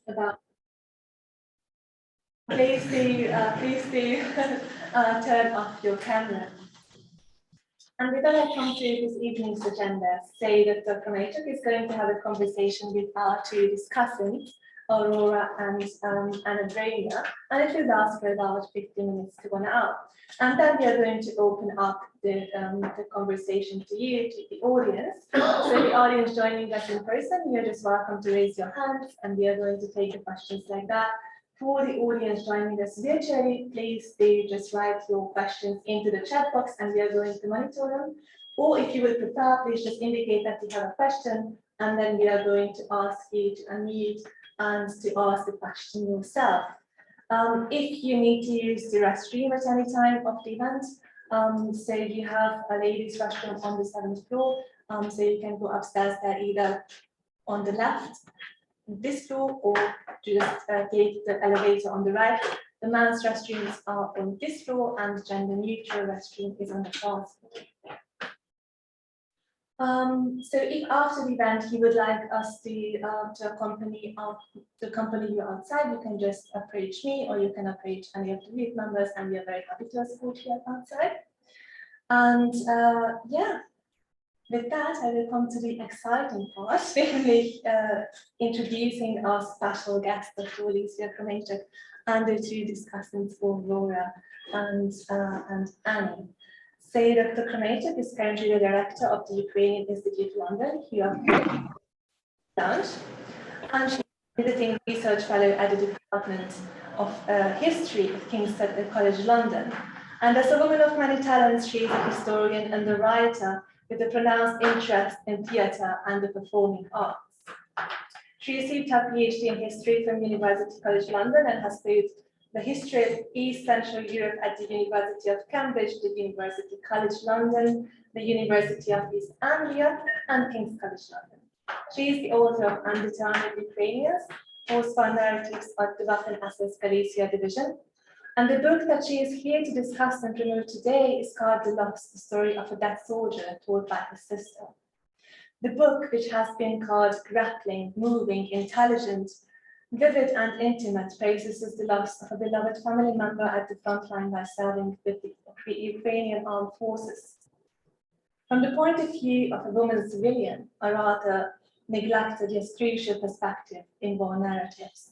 about. Please do turn off your camera. And we're going to come to this evening's agenda. Say that Dr. Khromeychuk is going to have a conversation with our two discussants, Aurora and Andrea, and it will last for about 50 minutes to 1 hour. And then we are going to open up the conversation to you, to the audience. So the audience joining us in person, you're just welcome to raise your hands, and we are going to take the questions like that. For the audience joining us virtually, please do just write your questions into the chat box and we are going to monitor them. Or if you would prefer, please just indicate that you have a question and then we are going to ask you to unmute and to ask the question yourself. If you need to use the restroom at any time of the event, so you have a ladies' restroom on the 7th floor, so you can go upstairs there either on the left, this floor, or just take the elevator on the right. The men's restrooms are on this floor and gender neutral restroom is on the 4th floor. So if after the event you would like us to accompany you outside, you can just approach me or you can approach any of the group members and we are very happy to escort you outside. And yeah. With that, I will come to the exciting part, namely introducing our special guest, Dr. Olesya Khromeychuk, and the two discussants, Aurora and Annie. So Dr. Khromeychuk is currently the director of the Ukrainian Institute London, here and she's a visiting research fellow at the Department of History at King's College London. And as a woman of many talents, she is a historian and a writer with a pronounced interest in theatre and the performing arts. She received her PhD in history from University College London and has studied the history of East Central Europe at the University of Cambridge, the University College London, the University of East Anglia, and King's College London. She is the author of Undetermined Ukrainians, Post-War Narratives of the Waffen-SS Galicia Division. And the book that she is here to discuss and promote today is called The Lost, the Story of a Dead Soldier Told by His Sister. The book, which has been called grappling, moving, intelligent, vivid and intimate, traces the loss of a beloved family member at the front line by serving with the Ukrainian armed forces. From the point of view of a woman civilian, a rather neglected yet crucial perspective in war narratives.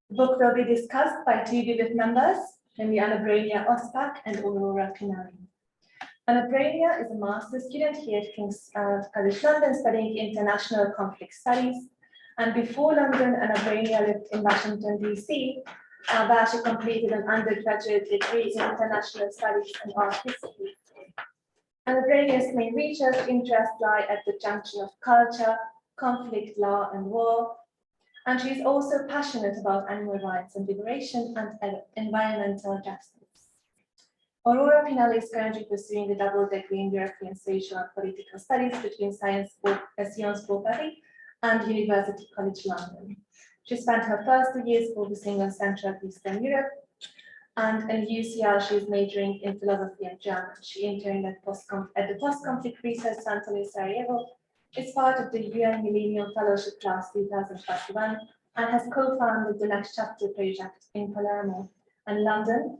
The book will be discussed by two vivid members, namely Andrea Ospak and Aurora Pinari. Andrea is a master's student here at King's College London studying international conflict studies. And before London, Andrea lived in Washington, DC, where she completed an undergraduate degree in international studies and art history. Andrea's main research interests lie at the junction of culture, conflict, law, and war. And she is also passionate about animal rights and liberation and environmental justice. Aurora Pinelli is currently pursuing the double degree in European Social and Political Studies between Sciences Po Paris and University College London. She spent her first 2 years focusing on Central and Eastern Europe, and in UCL she is majoring in philosophy and German. She interned at the Post-Conflict Research Center in Sarajevo, is part of the UN Millennium Fellowship Class 2021 and has co-founded the Next Chapter project in Palermo and London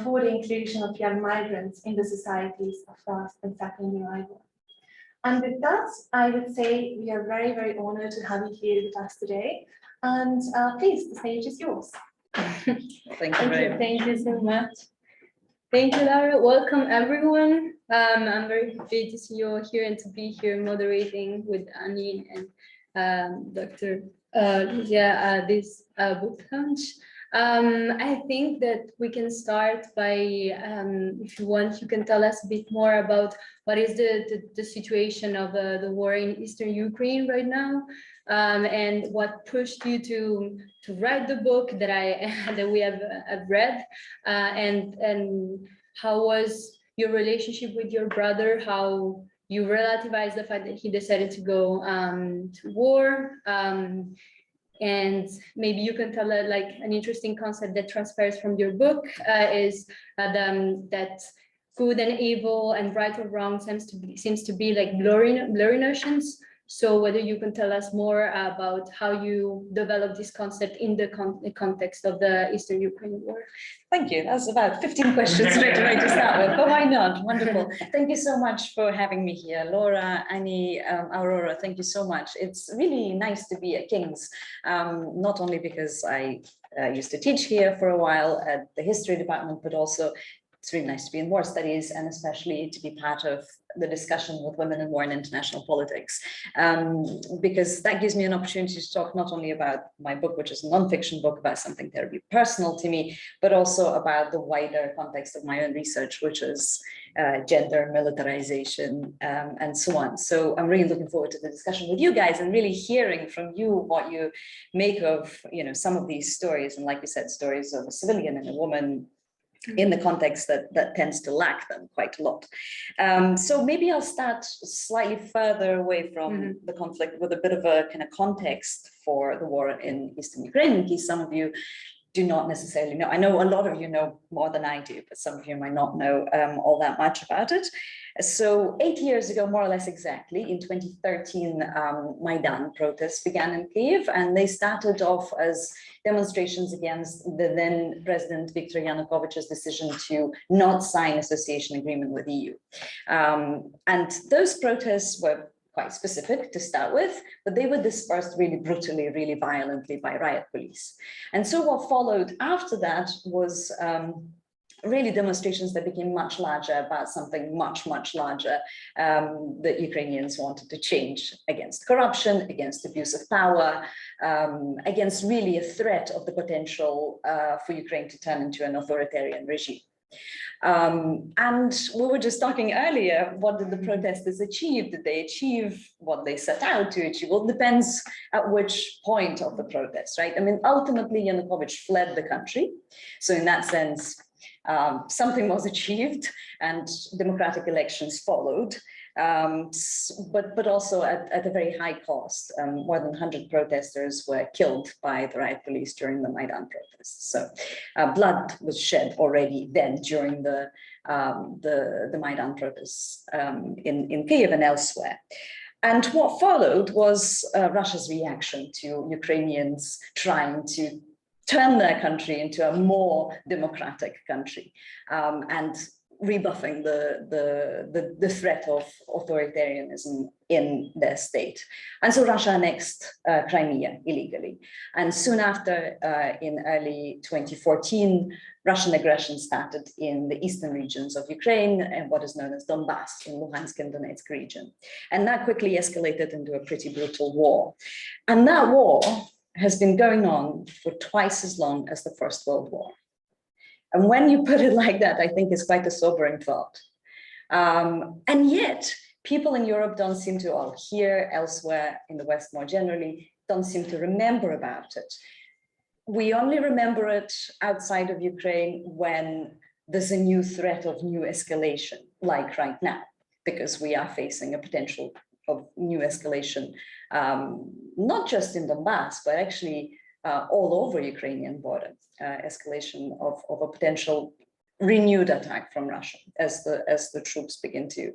for the inclusion of young migrants in the societies of first and second arrival. And with that, I would say we are very, very honored to have you here with us today. And please, the stage is yours. Thank you very much. Thank you so much. Thank you, Laura. Welcome, everyone. I'm very happy to see you all here and to be here moderating with Annie and Dr. Olesya this book launch. I think that we can start by, if you want, you can tell us a bit more about what is the situation of the war in Eastern Ukraine right now, and what pushed you to write the book that we have read, and how was your relationship with your brother, how you relativize the fact that he decided to go to war. And maybe you can tell like an interesting concept that transfers from your book is that good and evil and right or wrong seems to be like blurry notions. So whether you can tell us more about how you developed this concept in the context of the Eastern Ukraine war. Thank you. That's about 15 questions straight away to start with, but why not? Wonderful. Thank you so much for having me here. Laura, Annie, Aurora, thank you so much. It's really nice to be at King's, not only because I used to teach here for a while at the history department, but also it's really nice to be in war studies and especially to be part of the discussion with women in war and international politics, because that gives me an opportunity to talk not only about my book, which is a non-fiction book about something terribly personal to me, but also about the wider context of my own research, which is gender, militarization, and so on. So I'm really looking forward to the discussion with you guys and really hearing from you what you make of, some of these stories. And like you said, stories of a civilian and a woman in the context that tends to lack them quite a lot. So maybe I'll start slightly further away from the conflict with a bit of a kind of context for the war in Eastern Ukraine, in case some of you do not necessarily know. I know a lot of you know more than I do, but some of you might not know all that much about it. So 8 years ago, more or less exactly, in 2013, Maidan protests began in Kyiv, and they started off as demonstrations against the then President Viktor Yanukovych's decision to not sign association agreement with the EU. And those protests were quite specific to start with, but they were dispersed really brutally, really violently by riot police. And so what followed after that was really demonstrations that became much larger about something much, much larger that Ukrainians wanted to change against corruption, against abuse of power, against really a threat of the potential for Ukraine to turn into an authoritarian regime. And we were just talking earlier, what did the protesters achieve? Did they achieve what they set out to achieve? Well, it depends at which point of the protest, right? I mean, ultimately, Yanukovych fled the country. So in that sense, something was achieved and democratic elections followed, but also at a very high cost. More than 100 protesters were killed by the riot police during the Maidan protests. So blood was shed already then during the Maidan protests in Kyiv and elsewhere. And what followed was Russia's reaction to Ukrainians trying to turn their country into a more democratic country and rebuffing the threat of authoritarianism in their state. And so Russia annexed Crimea illegally. And soon after, in early 2014, Russian aggression started in the eastern regions of Ukraine and what is known as Donbass in Luhansk and Donetsk region. And that quickly escalated into a pretty brutal war. And that war has been going on for twice as long as the First World War. And when you put it like that, I think it's quite a sobering thought. And yet, people in Europe don't seem to, or here, elsewhere, in the West more generally, don't seem to remember about it. We only remember it outside of Ukraine when there's a new threat of new escalation, like right now, because we are facing a potential of new escalation, not just in Donbass, but actually all over Ukrainian border, escalation of a potential renewed attack from Russia as the troops begin to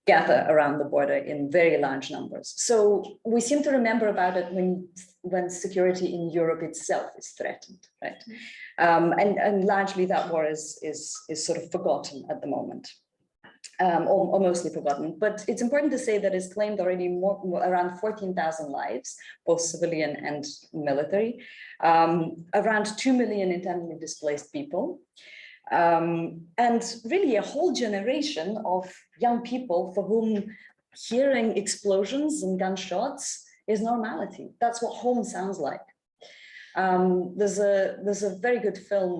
gather around the border in very large numbers. So we seem to remember about it when security in Europe itself is threatened, right? And largely that war is sort of forgotten at the moment. Or mostly forgotten, but it's important to say that it's claimed already around 14,000 lives, both civilian and military, around 2 million internally displaced people, and really a whole generation of young people for whom hearing explosions and gunshots is normality. That's what home sounds like. There's a very good film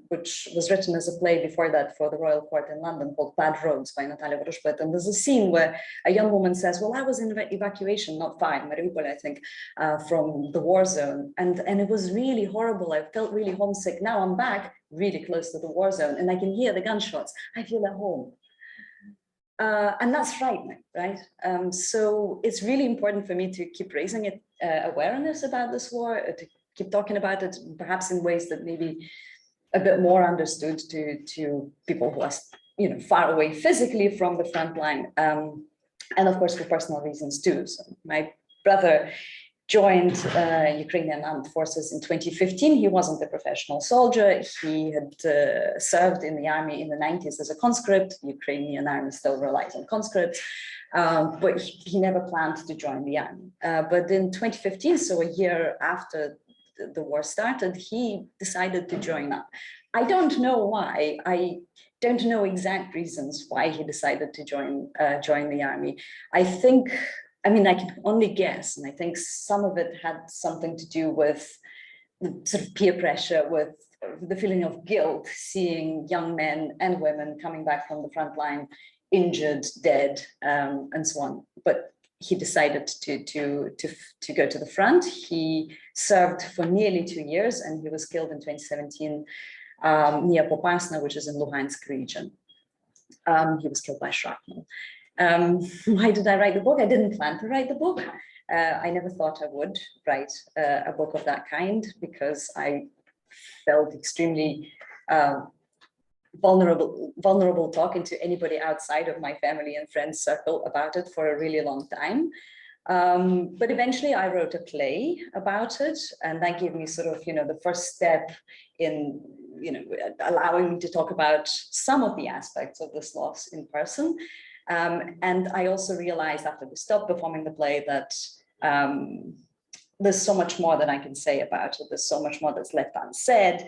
which was written as a play before that for the Royal Court in London called Bad Roads by Natalia Voroshpet. And there's a scene where a young woman says, well, I was in evacuation, not far, in Mariupol, I think, from the war zone. And it was really horrible. I felt really homesick. Now I'm back really close to the war zone and I can hear the gunshots. I feel at home. And that's frightening, right? So it's really important for me to keep raising awareness about this war, to keep talking about it, perhaps in ways that may be a bit more understood to people who are, far away physically from the front line. and of course for personal reasons too. So my brother joined Ukrainian armed forces in 2015. He wasn't a professional soldier. He had served in the army in the 90s as a conscript. Ukrainian army still relies on conscripts, but he never planned to join the army. But in 2015, so a year after the war started, he decided to join up. I don't know why. I don't know exact reasons why he decided to join the army. I mean, I can only guess, and I think some of it had something to do with sort of peer pressure, with the feeling of guilt, seeing young men and women coming back from the front line, injured, dead, and so on. But he decided to go to the front. He served for nearly 2 years, and he was killed in 2017 near Popasna, which is in Luhansk region. He was killed by shrapnel. Why did I write the book? I didn't plan to write the book. I never thought I would write a book of that kind because I felt extremely vulnerable talking to anybody outside of my family and friends circle about it for a really long time. But eventually I wrote a play about it, and that gave me sort of, the first step in, allowing me to talk about some of the aspects of this loss in person. And I also realized after we stopped performing the play that there's so much more that I can say about it. There's so much more that's left unsaid.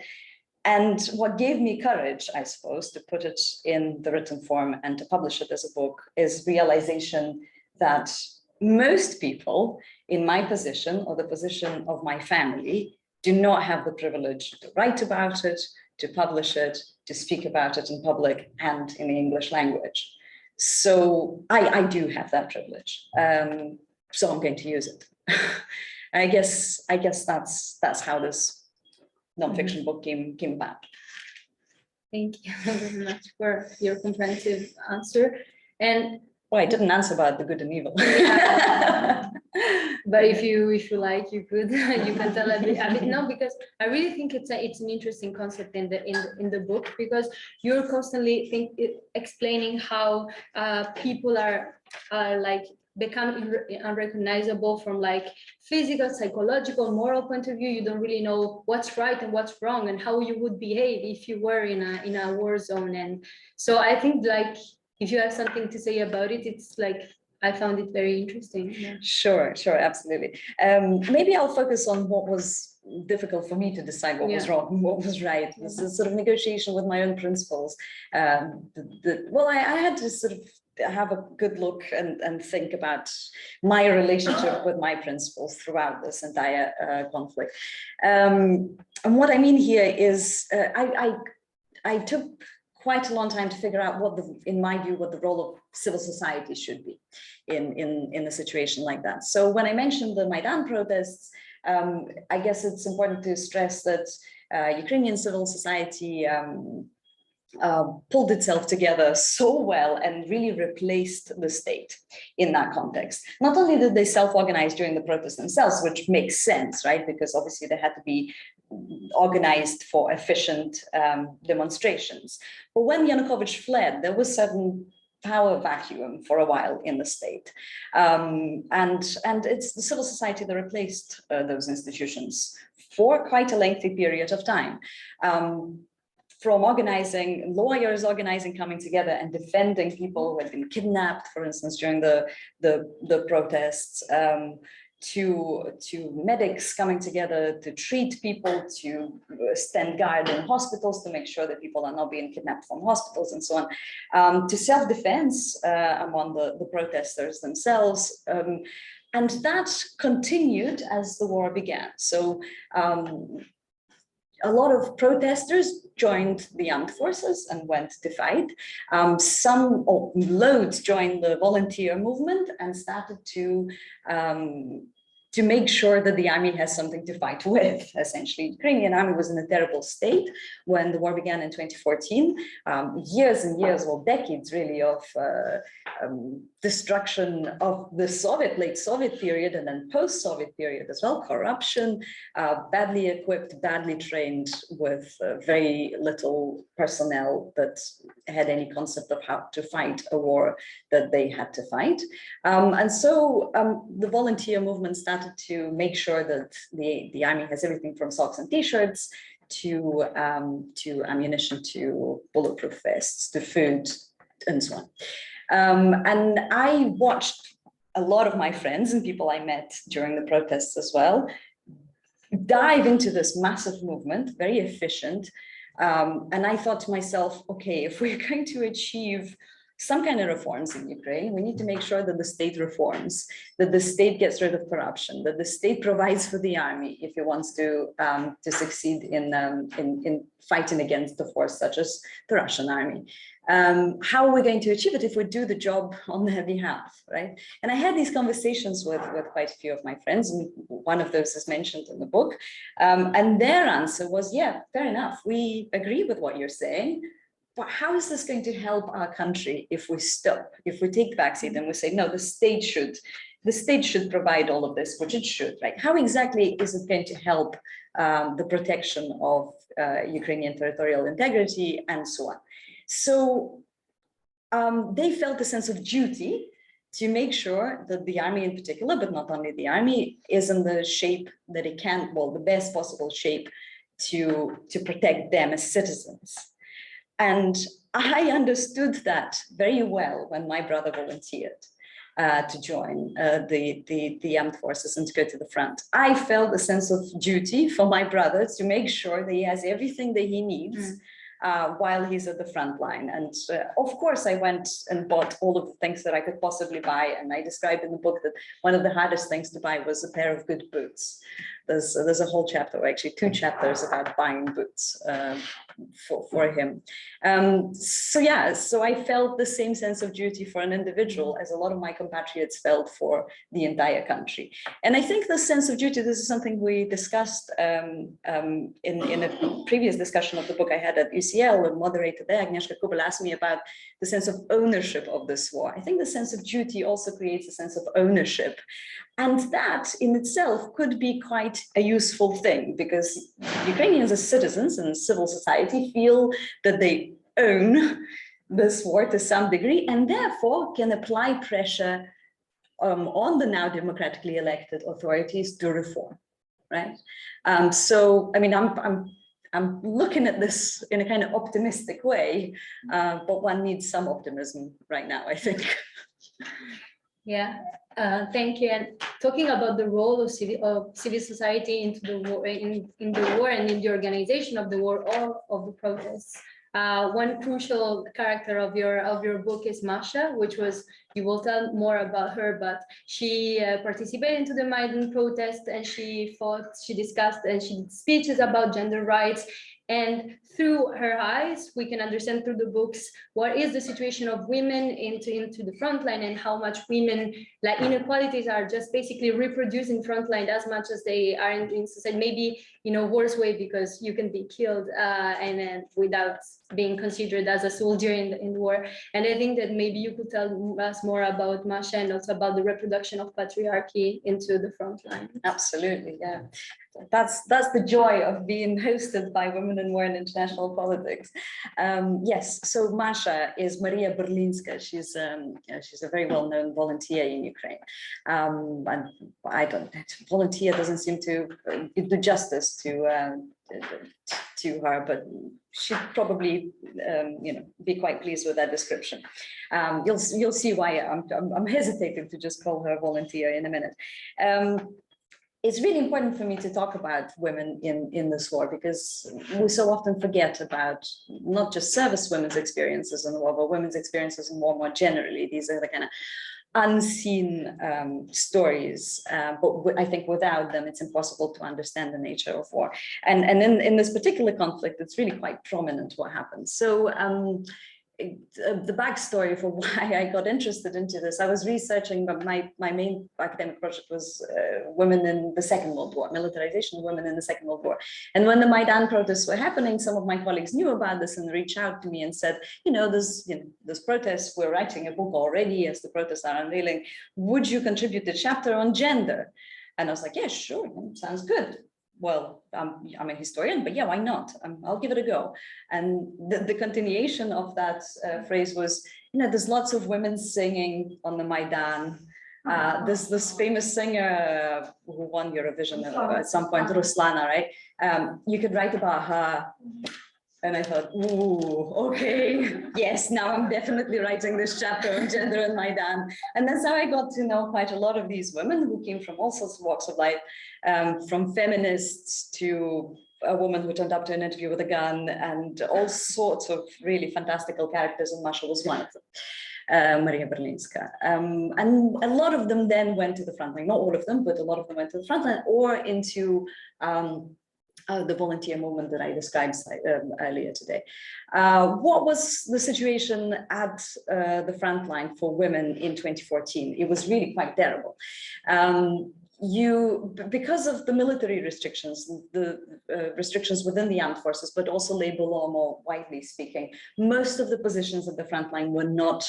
And what gave me courage, I suppose, to put it in the written form and to publish it as a book is realization that most people in my position or the position of my family do not have the privilege to write about it, to publish it, to speak about it in public and in the English language. So I do have that privilege. So I'm going to use it. I guess that's how this nonfiction book came about. Thank you very much for your comprehensive answer. And well, I didn't answer about the good and evil. Yeah. But if you like, you could you can tell a bit. No, because I really think it's an interesting concept in the book, because you're constantly explaining how people are like become unrecognizable from like physical, psychological, moral point of view. You don't really know what's right and what's wrong and how you would behave if you were in a war zone. And so I think like if you have something to say about it, it's like I found it very interesting. Yeah. Sure, absolutely. Maybe I'll focus on what was difficult for me to decide what was wrong and what was right. This is sort of negotiation with my own principles. Well, I had to sort of have a good look and think about my relationship with my principles throughout this entire conflict. And what I mean here is I took quite a long time to figure out in my view, what the role of civil society should be in a situation like that. So when I mentioned the Maidan protests, I guess it's important to stress that Ukrainian civil society pulled itself together so well and really replaced the state in that context. Not only did they self-organize during the protests themselves, which makes sense, right? Because obviously they had to be organized for efficient demonstrations. But when Yanukovych fled, there was certain power vacuum for a while in the state. And it's the civil society that replaced those institutions for quite a lengthy period of time. From organizing, lawyers organizing, coming together and defending people who had been kidnapped, for instance, during the protests, to medics coming together to treat people, to stand guard in hospitals to make sure that people are not being kidnapped from hospitals and so on, to self-defense among the protesters themselves. And that continued as the war began. So a lot of protesters joined the armed forces and went to fight. Loads joined the volunteer movement and started to make sure that the army has something to fight with, essentially. The Ukrainian army was in a terrible state when the war began in 2014. Years and years, well, decades really, of destruction of the late Soviet period and then post-Soviet period as well, corruption, badly equipped, badly trained, with very little personnel that had any concept of how to fight a war that they had to fight. And so the volunteer movement started to make sure that the army has everything from socks and t-shirts to ammunition, to bulletproof vests, to food, and so on. And I watched a lot of my friends and people I met during the protests as well dive into this massive movement, very efficient. And I thought to myself, okay, if we're going to achieve some kind of reforms in Ukraine, we need to make sure that the state reforms, that the state gets rid of corruption, that the state provides for the army if it wants to succeed in fighting against a force such as the Russian army. How are we going to achieve it if we do the job on their behalf, right? And I had these conversations with quite a few of my friends, and one of those is mentioned in the book. And their answer was, yeah, fair enough. We agree with what you're saying. But how is this going to help our country if we stop, if we take the backseat and we say, no, the state should provide all of this, which it should, right? How exactly is it going to help the protection of Ukrainian territorial integrity and so on? So they felt a sense of duty to make sure that the army in particular, but not only the army, is in the shape that it can, well, the best possible shape to protect them as citizens. And I understood that very well when my brother volunteered to join the armed forces and to go to the front. I felt a sense of duty for my brother to make sure that he has everything that he needs while he's at the front line. And of course, I went and bought all of the things that I could possibly buy. And I described in the book that one of the hardest things to buy was a pair of good boots. There's a whole chapter, or actually 2 chapters, about buying boots for him. So yeah, so I felt the same sense of duty for an individual as a lot of my compatriots felt for the entire country. And I think this sense of duty, this is something we discussed in a previous discussion of the book I had at UCL, and moderator there, Agnieszka Kubel, asked me about the sense of ownership of this war. I think the sense of duty also creates a sense of ownership. And that in itself could be quite a useful thing, because Ukrainians as citizens and civil society feel that they own this war to some degree, and therefore can apply pressure on the now democratically elected authorities to reform, right? So, I mean, I'm looking at this in a kind of optimistic way, but one needs some optimism right now, I think. Yeah, thank you. And talking about the role of civil society into the war, in the war and in the organization of the war or of the protests, one crucial character of your book is Masha, which was, you will tell more about her, but she participated into the Maidan protest, and she fought, she discussed, and she did speeches about gender rights. And through her eyes, we can understand through the books what is the situation of women into the front line, and how much women, like, inequalities are just basically reproduced in front line as much as they are in society, maybe in a worse way, because you can be killed and then without being considered as a soldier in war. And I think that maybe you could tell us more about Masha and also about the reproduction of patriarchy into the front line. Absolutely, yeah. That's the joy of being hosted by Women in War and International Politics. Yes, so Masha is Maria Berlinska. She's a very well-known volunteer in Ukraine. And volunteer doesn't seem to do justice to her, but she'd probably be quite pleased with that description. You'll see why I'm hesitating to just call her volunteer in a minute. It's really important for me to talk about women in this war, because we so often forget about not just service women's experiences in the war, but women's experiences in war more generally. These are the kind of unseen stories, but I think without them, it's impossible to understand the nature of war. And in this particular conflict, it's really quite prominent what happens. So the backstory for why I got interested into this. I was researching, but my main academic project was women in the Second World War, militarization of women in the Second World War. And when the Maidan protests were happening, some of my colleagues knew about this and reached out to me and said, there's protests, we're writing a book already as the protests are unveiling. Would you contribute a chapter on gender? And I was like, yeah, sure, sounds good. Well, I'm a historian, but yeah, why not? I'll give it a go. And the continuation of that phrase was, there's lots of women singing on the Maidan. There's this famous singer who won Eurovision at some point, Ruslana, right? You could write about her. And I thought, ooh, okay, yes, now I'm definitely writing this chapter on gender and Maidan. And that's how I got to know quite a lot of these women who came from all sorts of walks of life, from feminists to a woman who turned up to an interview with a gun, and all sorts of really fantastical characters, and Masha was one of them. Maria Berlinska. And a lot of them then went to the front line, not all of them, but a lot of them went to the front line or into the volunteer movement that I described earlier today. What was the situation at the front line for women in 2014? It was really quite terrible. Because of the military restrictions, the restrictions within the armed forces, but also labor law more widely speaking, most of the positions at the front line were not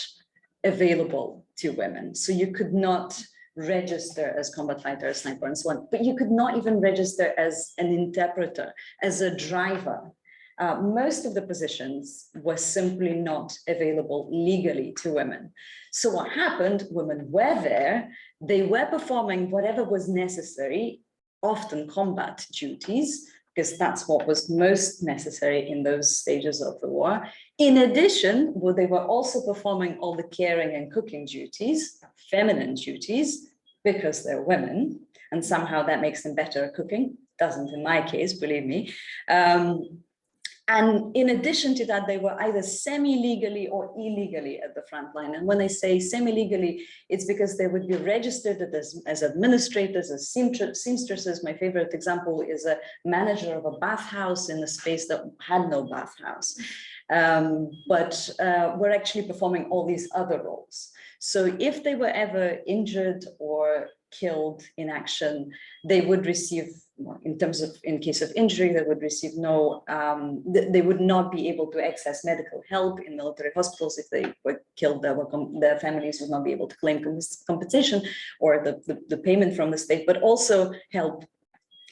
available to women. So you could not register as combat fighter, sniper, and so on, but you could not even register as an interpreter, as a driver. Most of the positions were simply not available legally to women. So what happened, women were there, they were performing whatever was necessary, often combat duties, because that's what was most necessary in those stages of the war. In addition, they were also performing all the caring and cooking duties, feminine duties, because they're women, and somehow that makes them better at cooking. Doesn't in my case, believe me. And in addition to that, they were either semi-legally or illegally at the front line. And when I say semi-legally, it's because they would be registered as administrators, as seamstresses. My favorite example is a manager of a bathhouse in a space that had no bathhouse. But were actually performing all these other roles. So if they were ever injured or killed in action, they would receive, in case of injury, they would receive no, they would not be able to access medical help in military hospitals. If they were killed, their families would not be able to claim compensation or the payment from the state, but also help,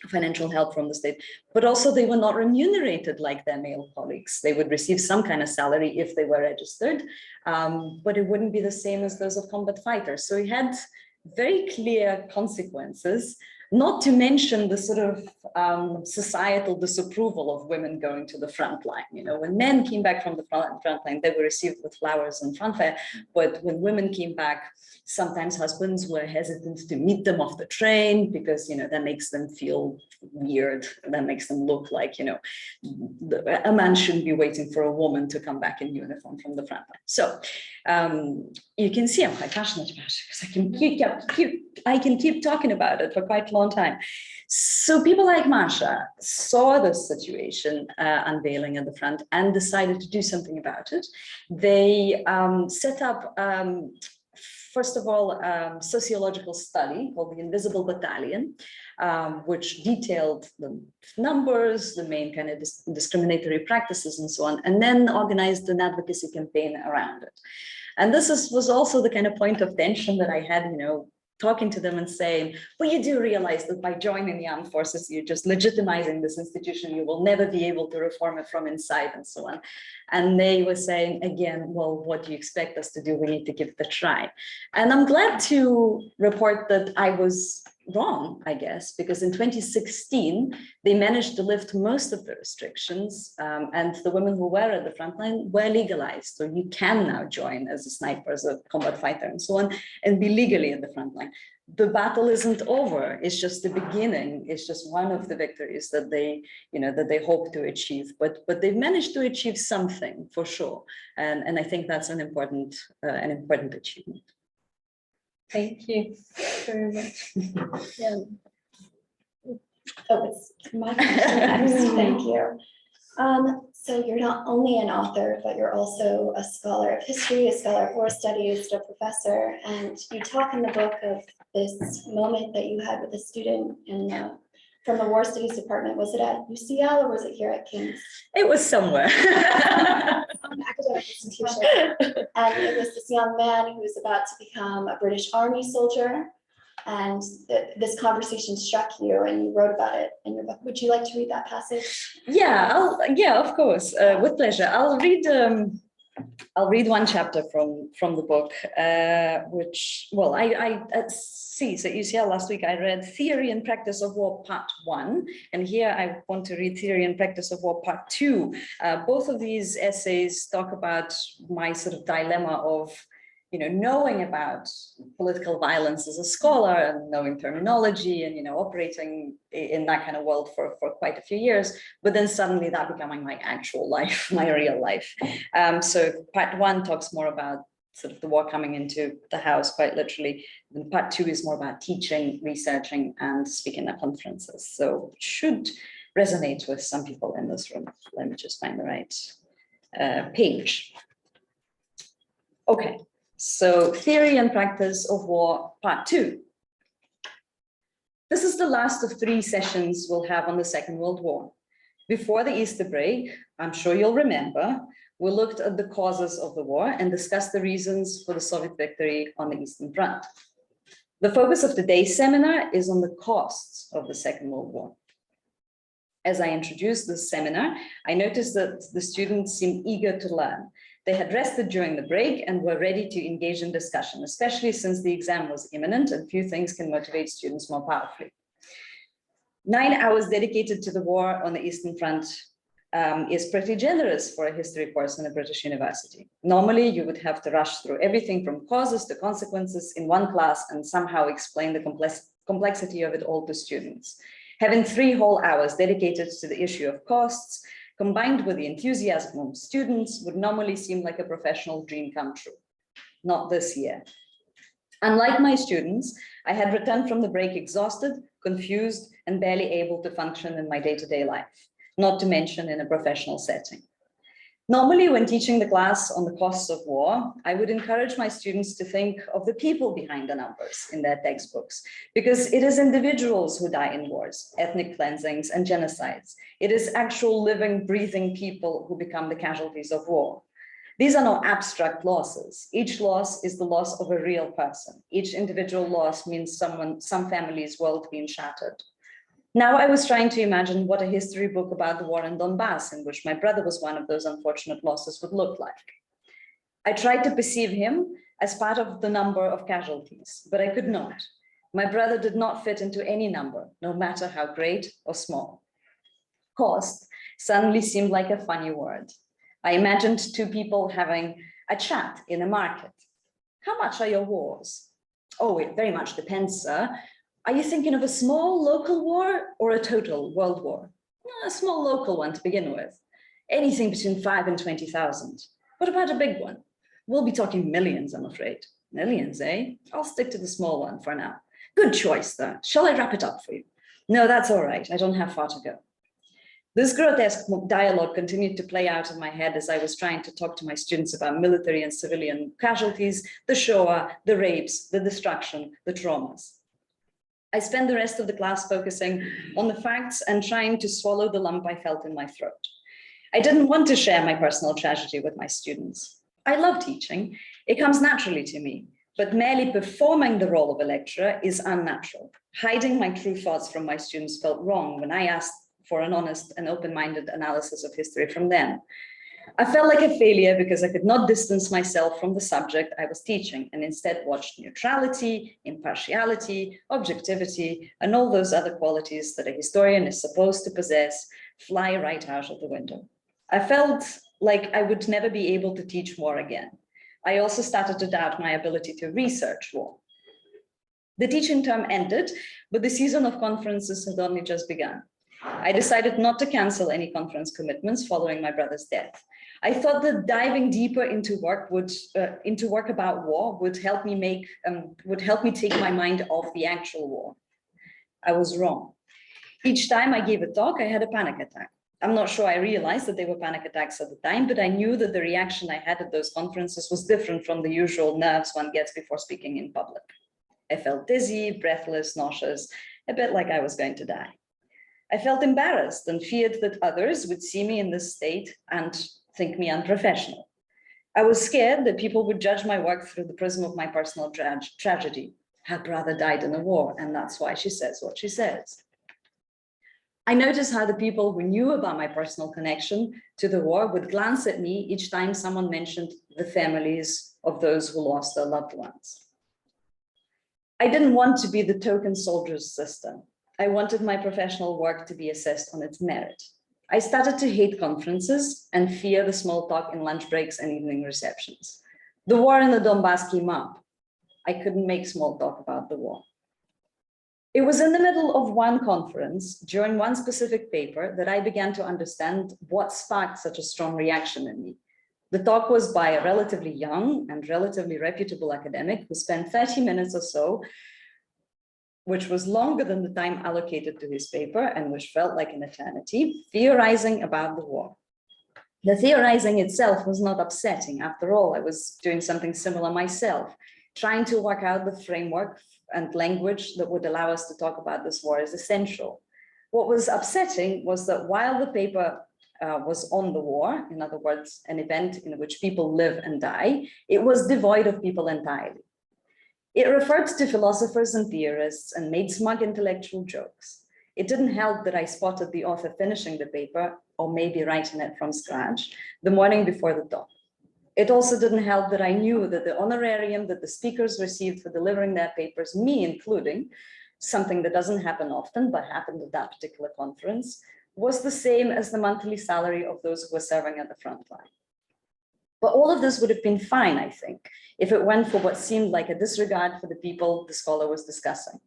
financial help from the state. But also they were not remunerated like their male colleagues. They would receive some kind of salary if they were registered, but it wouldn't be the same as those of combat fighters. So it had very clear consequences, not to mention the sort of societal disapproval of women going to the front line. When men came back from the front line, they were received with flowers and fanfare. But when women came back, sometimes husbands were hesitant to meet them off the train because, that makes them feel weird. That makes them look like, a man shouldn't be waiting for a woman to come back in uniform from the front line. So you can see I'm quite passionate about it because I can keep talking about it for quite a long time. So people like Masha saw this situation unveiling at the front and decided to do something about it. They set up, first of all, a sociological study called the Invisible Battalion, which detailed the numbers, the main kind of discriminatory practices and so on, and then organized an advocacy campaign around it. And this was also the kind of point of tension that I had, talking to them and saying, well, you do realize that by joining the armed forces, you're just legitimizing this institution. You will never be able to reform it from inside and so on. And they were saying, again, well, what do you expect us to do? We need to give it a try. And I'm glad to report that I was wrong, I guess, because in 2016, they managed to lift most of the restrictions and the women who were at the front line were legalized. So you can now join as a sniper, as a combat fighter and so on, and be legally at the front line. The battle isn't over. It's just the beginning. It's just one of the victories that they, that they hope to achieve. But they've managed to achieve something for sure. And I think that's an important achievement. Thank you very much. Yeah. Oh, it's my question next. Thank you. So you're not only an author, but you're also a scholar of history, a scholar of war studies, a professor, and you talk in the book of this moment that you had with a student from the war studies department. Was it at UCL or was it here at King's? It was somewhere. Some academic institution. And it was this young man who was about to become a British Army soldier. And this conversation struck you and you wrote about it in your book. Would you like to read that passage? Yeah, of course, with pleasure. I'll read one chapter from the book, which, well, I see. So UCL last week I read Theory and Practice of War Part 1, and here I want to read Theory and Practice of War Part 2. Both of these essays talk about my sort of dilemma of, knowing about political violence as a scholar and knowing terminology and, operating in that kind of world for quite a few years, but then suddenly that becoming my actual life, my real life. So part 1 talks more about sort of the war coming into the house, quite literally. And part 2 is more about teaching, researching, and speaking at conferences. So it should resonate with some people in this room. Let me just find the right page. Okay. So Theory and Practice of War, Part 2. This is the last of 3 sessions we'll have on the Second World War. Before the Easter break, I'm sure you'll remember, we looked at the causes of the war and discussed the reasons for the Soviet victory on the Eastern Front. The focus of today's seminar is on the costs of the Second World War. As I introduced this seminar, I noticed that the students seemed eager to learn. They had rested during the break and were ready to engage in discussion, especially since the exam was imminent and few things can motivate students more powerfully. 9 hours dedicated to the war on the Eastern Front is pretty generous for a history course in a British university. Normally, you would have to rush through everything from causes to consequences in one class and somehow explain the complexity of it all to students. Having 3 whole hours dedicated to the issue of costs, combined with the enthusiasm of students, would normally seem like a professional dream come true. Not this year. Unlike my students, I had returned from the break exhausted, confused, and barely able to function in my day-to-day life, not to mention in a professional setting. Normally, when teaching the class on the costs of war, I would encourage my students to think of the people behind the numbers in their textbooks, because it is individuals who die in wars, ethnic cleansings, and genocides. It is actual living, breathing people who become the casualties of war. These are not abstract losses. Each loss is the loss of a real person. Each individual loss means some family's world being shattered. Now I was trying to imagine what a history book about the war in Donbass, in which my brother was one of those unfortunate losses, would look like. I tried to perceive him as part of the number of casualties, but I could not. My brother did not fit into any number, no matter how great or small. Cost suddenly seemed like a funny word. I imagined 2 people having a chat in a market. How much are your wars? Oh, it very much depends, sir. Are you thinking of a small local war or a total world war? A small local one to begin with. Anything between 5 and 20,000. What about a big one? We'll be talking millions, I'm afraid. Millions, eh? I'll stick to the small one for now. Good choice, though. Shall I wrap it up for you? No, that's all right. I don't have far to go. This grotesque dialogue continued to play out in my head as I was trying to talk to my students about military and civilian casualties, the Shoah, the rapes, the destruction, the traumas. I spent the rest of the class focusing on the facts and trying to swallow the lump I felt in my throat. I didn't want to share my personal tragedy with my students. I love teaching. It comes naturally to me, but merely performing the role of a lecturer is unnatural. Hiding my true thoughts from my students felt wrong when I asked for an honest and open-minded analysis of history from them. I felt like a failure because I could not distance myself from the subject I was teaching and instead watched neutrality, impartiality, objectivity, and all those other qualities that a historian is supposed to possess fly right out of the window. I felt like I would never be able to teach war again. I also started to doubt my ability to research war. The teaching term ended, but the season of conferences had only just begun. I decided not to cancel any conference commitments following my brother's death. I thought that diving deeper into work about war would help me take my mind off the actual war. I was wrong. Each time I gave a talk, I had a panic attack. I'm not sure I realized that they were panic attacks at the time, but I knew that the reaction I had at those conferences was different from the usual nerves one gets before speaking in public. I felt dizzy, breathless, nauseous, a bit like I was going to die. I felt embarrassed and feared that others would see me in this state and think me unprofessional. I was scared that people would judge my work through the prism of my personal tragedy. Her brother died in a war, and that's why she says what she says. I noticed how the people who knew about my personal connection to the war would glance at me each time someone mentioned the families of those who lost their loved ones. I didn't want to be the token soldier's sister. I wanted my professional work to be assessed on its merit. I started to hate conferences and fear the small talk in lunch breaks and evening receptions. The war in the Donbass came up. I couldn't make small talk about the war. It was in the middle of one conference, during one specific paper, that I began to understand what sparked such a strong reaction in me. The talk was by a relatively young and relatively reputable academic who spent 30 minutes or so, which was longer than the time allocated to his paper and which felt like an eternity, theorizing about the war. The theorizing itself was not upsetting. After all, I was doing something similar myself, trying to work out the framework and language that would allow us to talk about this war is essential. What was upsetting was that while the paper was on the war, in other words, an event in which people live and die, it was devoid of people entirely. It referred to philosophers and theorists and made smug intellectual jokes. It didn't help that I spotted the author finishing the paper, or maybe writing it from scratch, the morning before the talk. It also didn't help that I knew that the honorarium that the speakers received for delivering their papers, me including, something that doesn't happen often, but happened at that particular conference, was the same as the monthly salary of those who were serving at the front line. But all of this would have been fine, I think, if it went for what seemed like a disregard for the people the scholar was discussing.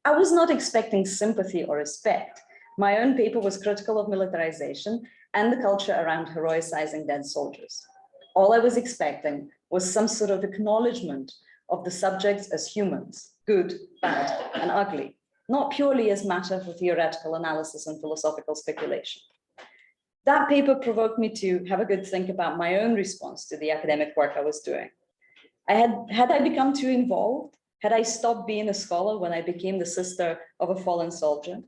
I was not expecting sympathy or respect. My own paper was critical of militarization and the culture around heroicizing dead soldiers. All I was expecting was some sort of acknowledgement of the subjects as humans, good, bad, and ugly, not purely as matter for theoretical analysis and philosophical speculation. That paper provoked me to have a good think about my own response to the academic work I was doing. Had I become too involved? Had I stopped being a scholar when I became the sister of a fallen soldier?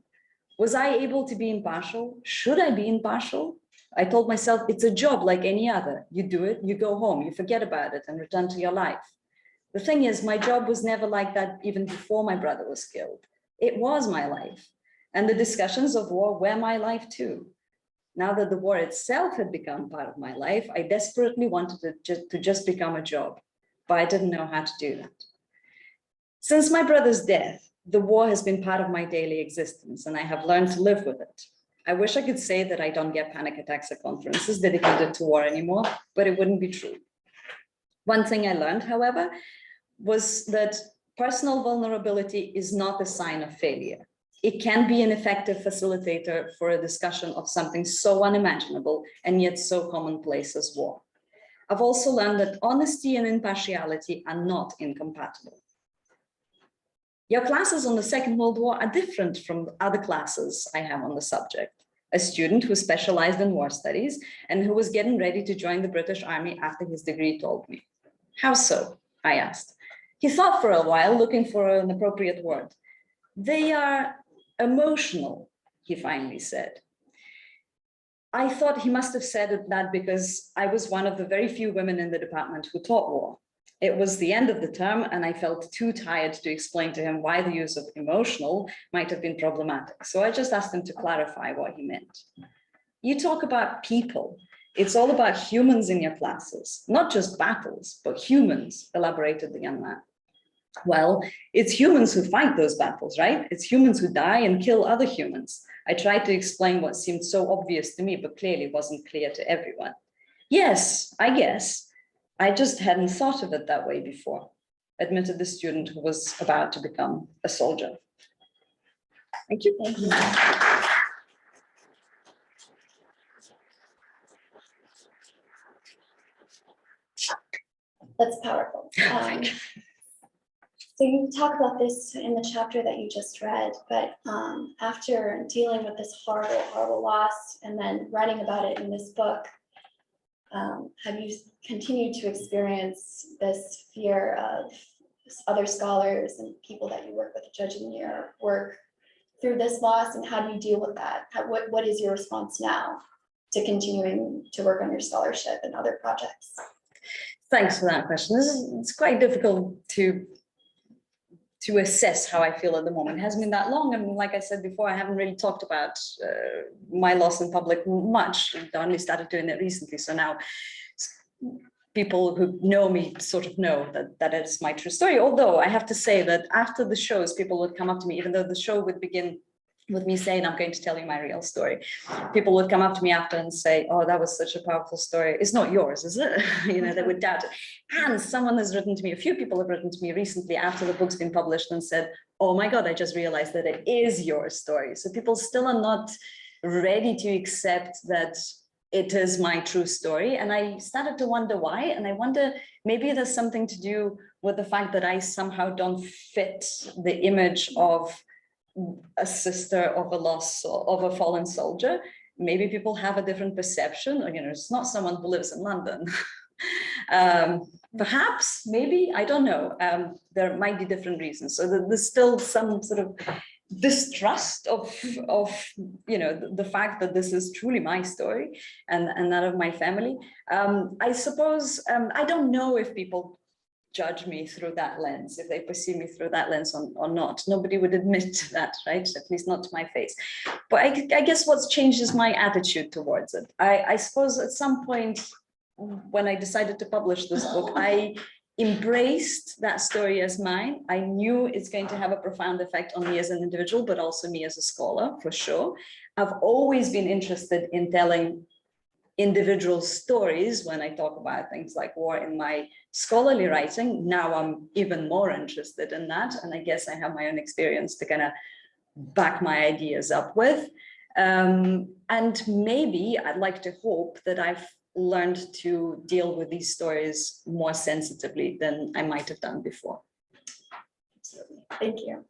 Was I able to be impartial? Should I be impartial? I told myself, it's a job like any other. You do it, you go home, you forget about it and return to your life. The thing is, my job was never like that even before my brother was killed. It was my life. And the discussions of war were my life too. Now that the war itself had become part of my life, I desperately wanted it to just become a job, but I didn't know how to do that. Since my brother's death, the war has been part of my daily existence, and I have learned to live with it. I wish I could say that I don't get panic attacks at conferences dedicated to war anymore, but it wouldn't be true. One thing I learned, however, was that personal vulnerability is not a sign of failure. It can be an effective facilitator for a discussion of something so unimaginable and yet so commonplace as war. I've also learned that honesty and impartiality are not incompatible. Your classes on the Second World War are different from other classes I have on the subject. A student who specialized in war studies and who was getting ready to join the British Army after his degree told me. How so? I asked. He thought for a while, looking for an appropriate word. They are emotional, he finally said. I thought he must have said that because I was one of the very few women in the department who taught war. It was the end of the term and I felt too tired to explain to him why the use of emotional might have been problematic. So I just asked him to clarify what he meant. You talk about people. It's all about humans in your classes, not just battles, but humans, elaborated the young man. Well, it's humans who fight those battles, right? It's humans who die and kill other humans. I tried to explain what seemed so obvious to me, but clearly wasn't clear to everyone. Yes, I guess. I just hadn't thought of it that way before, admitted the student who was about to become a soldier. Thank you. Thank you. That's powerful. So you talk about this in the chapter that you just read, but after dealing with this horrible, horrible loss and then writing about it in this book, have you continued to experience this fear of other scholars and people that you work with judging your work through this loss, and how do you deal with that? What is your response now to continuing to work on your scholarship and other projects? Thanks for that question. It's quite difficult to assess how I feel at the moment. It hasn't been that long, and like I said before, I haven't really talked about my loss in public much. I only started doing it recently, so now people who know me sort of know that is my true story. Although I have to say that after the shows, people would come up to me, even though the show would begin with me saying, I'm going to tell you my real story. People would come up to me after and say, oh, that was such a powerful story. It's not yours, is it? You know, they would doubt it. And someone has written to me, a few people have written to me recently after the book's been published and said, oh my God, I just realized that it is your story. So people still are not ready to accept that it is my true story. And I started to wonder why. And I wonder, maybe there's something to do with the fact that I somehow don't fit the image of a sister of a lost soul, of a fallen soldier. Maybe people have a different perception, or, you know, it's not someone who lives in London. Perhaps, maybe, I don't know. There might be different reasons. So there's still some sort of distrust of you know, the fact that this is truly my story and that of my family. I suppose I don't know if people judge me through that lens, if they perceive me through that lens or not. Nobody would admit that, right? At least not to my face. But I guess what's changed is my attitude towards it. I suppose at some point when I decided to publish this book, I embraced that story as mine. I knew it's going to have a profound effect on me as an individual, but also me as a scholar, for sure. I've always been interested in telling individual stories when I talk about things like war in my scholarly writing. Now I'm even more interested in that. And I guess I have my own experience to kind of back my ideas up with. And maybe I'd like to hope that I've learned to deal with these stories more sensitively than I might have done before. Absolutely. Thank you.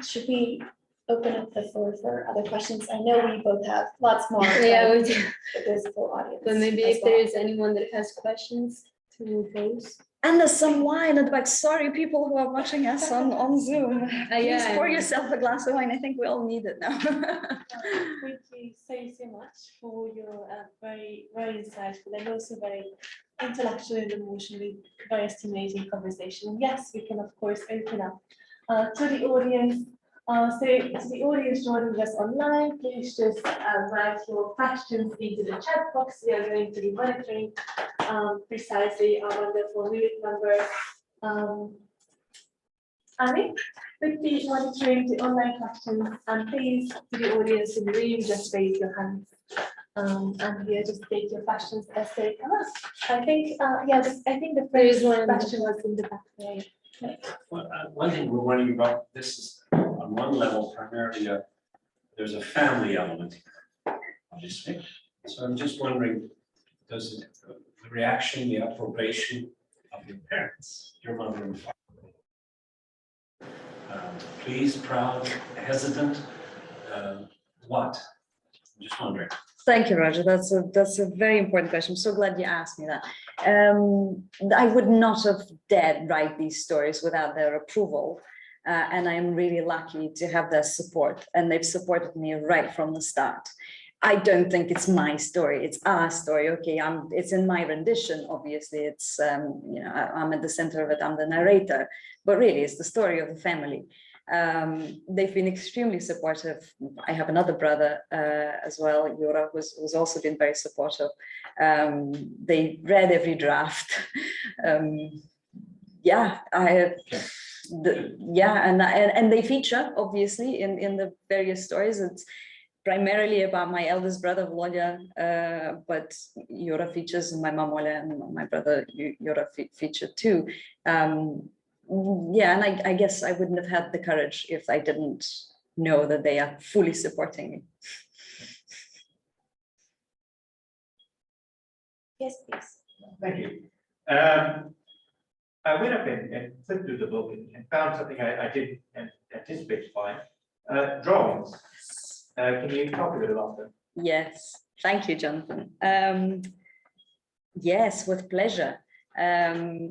Should we open up the floor for other questions? I know we both have lots more. Yeah, we do. But there's a full audience. But maybe as if well. there is anyone that has questions to pose. And there's some wine at the back. Sorry, people who are watching us on Zoom. Please yeah, pour I know. yourself a glass of wine. I think we all need it now. Thank you so much for your very, very insightful and also very intellectual and emotionally very stimulating conversation. Yes, we can of course open up to the audience. So to the audience joining us online, please just write your questions into the chat box. We are going to be monitoring precisely our wonderful wiwip member, Annie, with the monitoring the online questions, and please to the audience in the room, just raise your hands. And we'll just take your questions as they come up. I think, I think the first question was in the back there. Well, one thing we're wondering about, this is on one level primarily there's a family element here, obviously. So I'm just wondering, does the reaction, the approbation of your parents, your mother and father, pleased, proud, hesitant, what? I'm just wondering. Thank you, Roger. That's a very important question. I'm so glad you asked me that. I would not have dared write these stories without their approval. And I'm really lucky to have their support, and they've supported me right from the start. I don't think it's my story, it's our story. Okay, it's in my rendition, obviously. It's, you know, I'm at the center of it, I'm the narrator, but really it's the story of the family. They've been extremely supportive. I have another brother as well, Yura, who's also been very supportive. They read every draft. And they feature obviously in the various stories. It's primarily about my eldest brother Olesya, but Yura features, and my mom Olesya and my brother Yura featured too. And I guess I wouldn't have had the courage if I didn't know that they are fully supporting me. Yes, please. Thank you. I went up and flipped through the book and found something I didn't anticipate to find. Drawings. Can you talk a bit about them? Yes, thank you, Jonathan. Yes, with pleasure.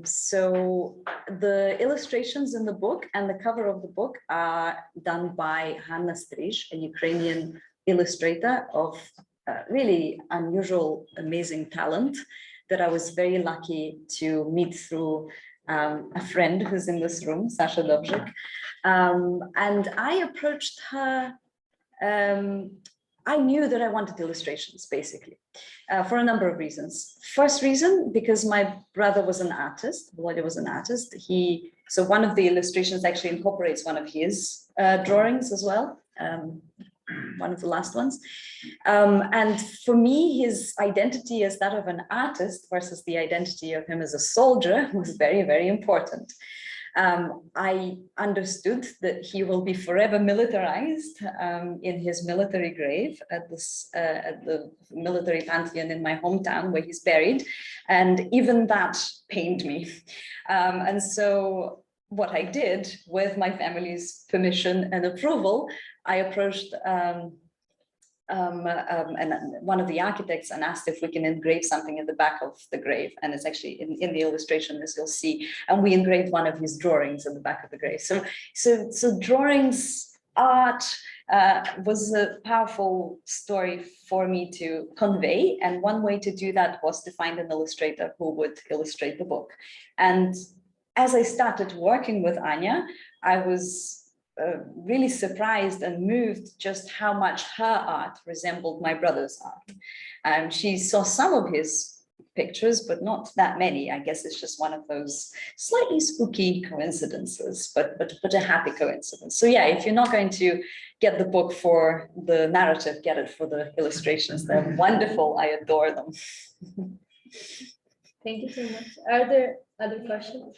So the illustrations in the book and the cover of the book are done by Hanna Strij, a Ukrainian illustrator of really unusual, amazing talent that I was very lucky to meet through a friend who's in this room, Sasha Dobzik. And I approached her. I knew that I wanted illustrations, basically, for a number of reasons. First reason, because my brother was an artist, Volodya was an artist. So one of the illustrations actually incorporates one of his drawings as well, one of the last ones. And for me, his identity as that of an artist versus the identity of him as a soldier was very, very important. I understood that he will be forever militarized in his military grave at the military pantheon in my hometown where he's buried, and even that pained me. And so what I did, with my family's permission and approval, I approached and one of the architects and asked if we can engrave something in the back of the grave. And it's actually in the illustration, as you'll see. And we engraved one of his drawings in the back of the grave. So drawings, art was a powerful story for me to convey. And one way to do that was to find an illustrator who would illustrate the book. And as I started working with Anya, I was really surprised and moved just how much her art resembled my brother's art. She saw some of his pictures, but not that many. I guess it's just one of those slightly spooky coincidences, but a happy coincidence. So yeah, if you're not going to get the book for the narrative, get it for the illustrations. They're wonderful. I adore them. Thank you so much. Are there other questions?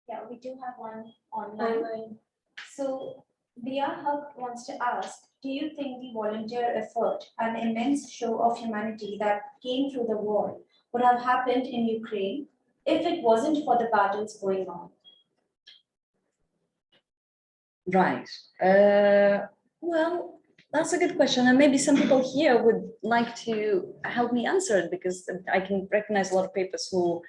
Yeah, we do have one online. So Bia Huck wants to ask, do you think the volunteer effort and immense show of humanity that came through the war would have happened in Ukraine if it wasn't for the battles going on? Right. Well, that's a good question. And maybe some people here would like to help me answer it, because I can recognize a lot of papers who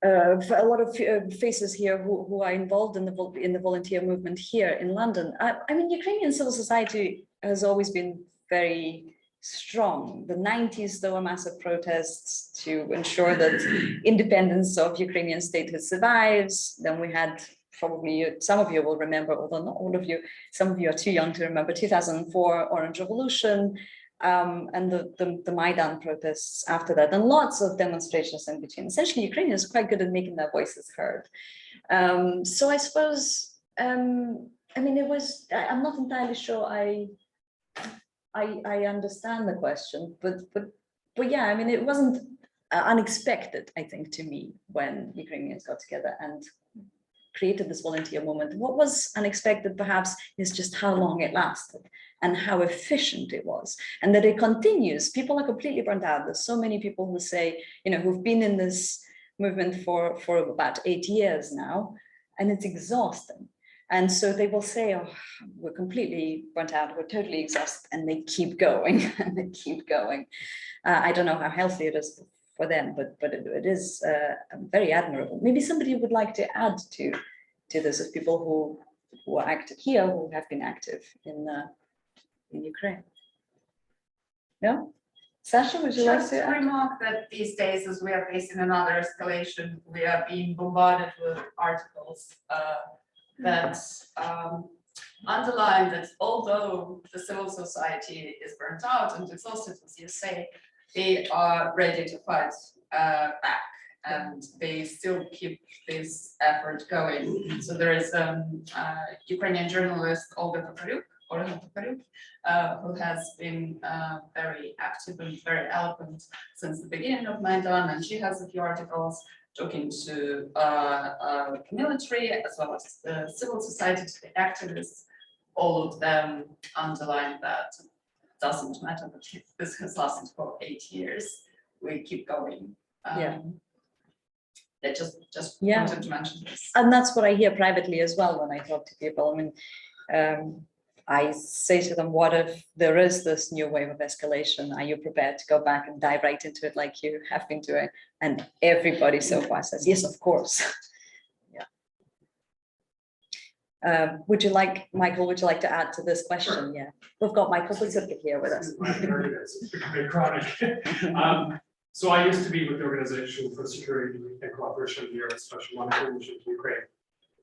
a lot of faces here who are involved in the volunteer movement here in London. I mean, Ukrainian civil society has always been very strong. The 90s, there were massive protests to ensure that independence of Ukrainian statehood survives. Then we had, probably some of you will remember, although not all of you, some of you are too young to remember, 2004 Orange Revolution. And the Maidan protests after that, and lots of demonstrations in between. Essentially, Ukrainians are quite good at making their voices heard. So I suppose, I mean, it was, I'm not entirely sure I understand the question, but yeah, I mean, it wasn't unexpected, I think, to me, when Ukrainians got together and created this volunteer movement. What was unexpected, perhaps, is just how long it lasted and how efficient it was, and that it continues. People are completely burnt out. There's so many people who say, you know, who've been in this movement for about 8 years now, and it's exhausting. And so they will say, oh, we're completely burnt out, we're totally exhausted, and they keep going, and they keep going. I don't know how healthy it is for them, but it is very admirable. Maybe somebody would like to add to this, of people who are active here, who have been active in Ukraine. No? Sasha, would you like to add? Remark that these days, as we are facing another escalation, we are being bombarded with articles that underline that although the civil society is burnt out and exhausted, as you say, they are ready to fight back, and they still keep this effort going. So there is a Ukrainian journalist, Olga Tokarczuk, who has been very active and very eloquent since the beginning of Maidan, and she has a few articles talking to the military as well as the civil society, to the activists. All of them underline that it doesn't matter that this has lasted for 8 years. we keep going. Yeah. That just Yeah. wanted to mention this. And that's what I hear privately as well when I talk to people. I mean, I say to them, what if there is this new wave of escalation? Are you prepared to go back and dive right into it like you have been doing? And everybody so far says, yes, of course. Yeah. Would you like, Michael, would you like to add to this question? Sure. Yeah, we've got Michael Pacific here with us. It's becoming chronic. So I used to be with the Organization for Security and Cooperation in Europe, Special Monitoring Mission to Ukraine.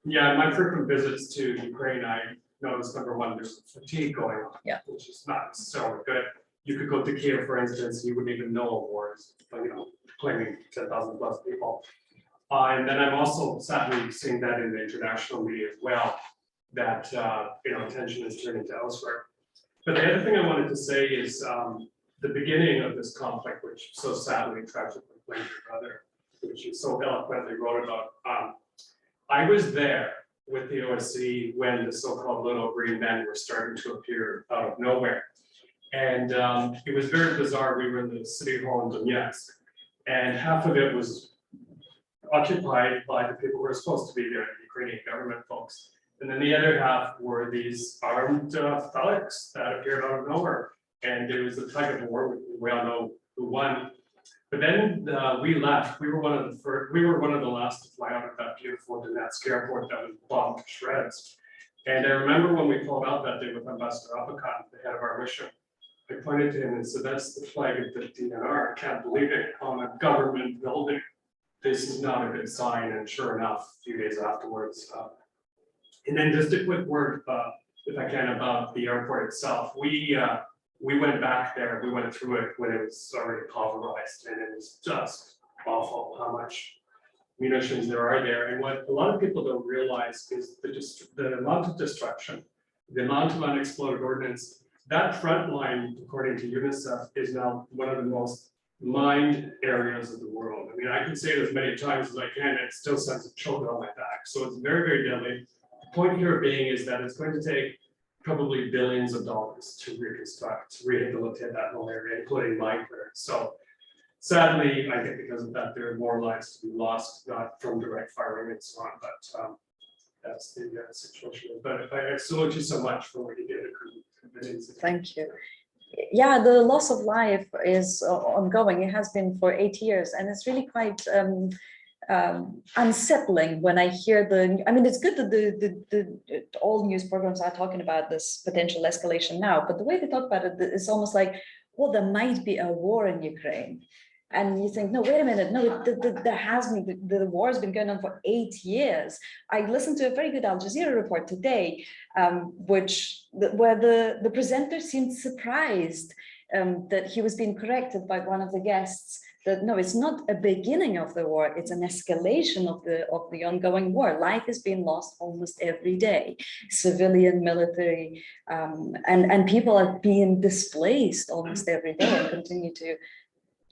Yeah, my frequent visits to Ukraine, I noticed number one, there's fatigue going on, Yeah. which is not necessarily good. You could go to Kiev, for instance, you wouldn't even know a war is, claiming 10,000 plus people. And then I'm also sadly seeing that in the international media as well, that attention is turning to elsewhere. But the other thing I wanted to say is the beginning of this conflict, which so sadly and tragically claimed your brother, which you so eloquently wrote about. I was there with the OSCE when the so-called little green men were starting to appear out of nowhere. And it was very bizarre. We were in the city hall in Donetsk, and half of it was occupied by the people who were supposed to be there, the Ukrainian government folks. And then the other half were these armed thugs that appeared out of nowhere. And it was a tug of war. We all know who won. But then we left. We were one of the first. We were one of the last to fly out of that beautiful Donetsk airport that was bombed to shreds. And I remember when we pulled out that day with Ambassador Abakan, the head of our mission. I pointed to him and said, "That's the flag of the DNR. I can't believe it on a government building. This is not a good sign." And sure enough, a few days afterwards. And then just a quick word, if I can, about the airport itself. We went back there, we went through it when it was already pulverized, and it was just awful how much munitions there are there. And what a lot of people don't realize is the amount of destruction, the amount of unexploded ordnance. That front line, according to UNICEF, is now one of the most mined areas of the world. I mean, I can say it as many times as I can, and it still sends a chill down my back. So it's very, very deadly. The point here being is that it's going to take probably billions of dollars to reconstruct, rehabilitate that whole area, including mine clearance. So sadly, I think because of that, there are more lives to be lost, not from direct firing and so on, but that's the situation. But I salute you so much for what you did. Thank you. Yeah, the loss of life is ongoing. It has been for 8 years, and it's really quite unsettling when I hear I mean, it's good that all news programs are talking about this potential escalation now, but the way they talk about it is almost like, well, there might be a war in Ukraine. And you think, no, wait a minute, no, there has been, the war has been going on for 8 years. I listened to a very good Al Jazeera report today, where the presenter seemed surprised that he was being corrected by one of the guests that no, it's not a beginning of the war, it's an escalation of the ongoing war. Life is being lost almost every day, civilian, military, and people are being displaced almost every day and continue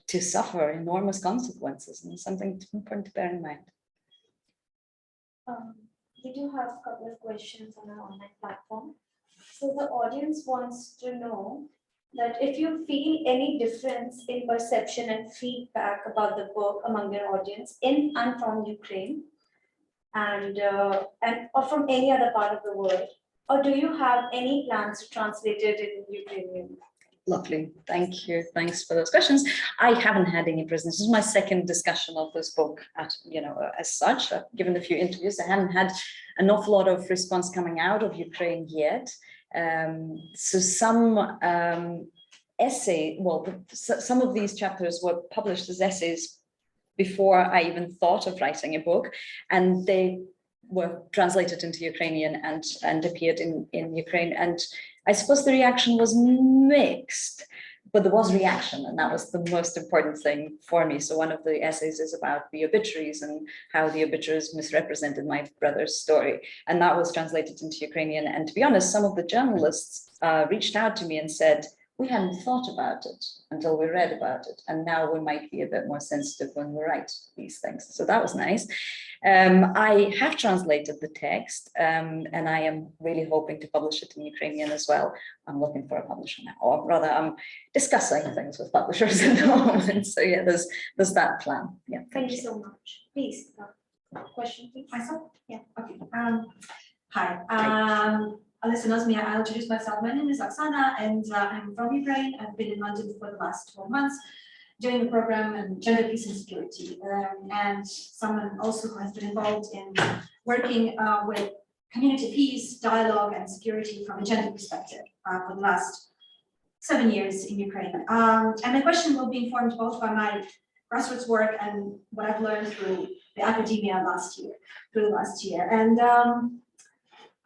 to suffer enormous consequences, and something important to bear in mind. We do have a couple of questions on our online platform. So the audience wants to know that if you feel any difference in perception and feedback about the book among your audience in and from Ukraine, and or from any other part of the world, or do you have any plans to translate it in Ukrainian? Lovely, thank you. Thanks for those questions. I haven't had any prisoners. This is my second discussion of this book, as such. I've given a few interviews. I haven't had an awful lot of response coming out of Ukraine yet. So some some of these chapters were published as essays before I even thought of writing a book, and they were translated into Ukrainian and appeared in Ukraine. And I suppose the reaction was mixed, but there was reaction, and that was the most important thing for me. So one of the essays is about the obituaries and how the obituaries misrepresented my brother's story. And that was translated into Ukrainian. And to be honest, some of the journalists reached out to me and said, we hadn't thought about it until we read about it. And now we might be a bit more sensitive when we write these things. So that was nice. I have translated the text and I am really hoping to publish it in Ukrainian as well. I'm looking for a publisher now, or rather I'm discussing things with publishers at the moment. So yeah, there's that plan. Yeah. Thank you so much. Please, question, please. Myself? Yeah. Okay. Hi. Olesya knows me. I'll introduce myself. My name is Oksana, and I'm from Ukraine. I've been in London for the last 12 months doing the program in gender, peace, and security. And someone also who has been involved in working with community peace, dialogue, and security from a gender perspective for the last 7 years in Ukraine. And my question will be informed both by my grassroots work and what I've learned through the academia through the last year. And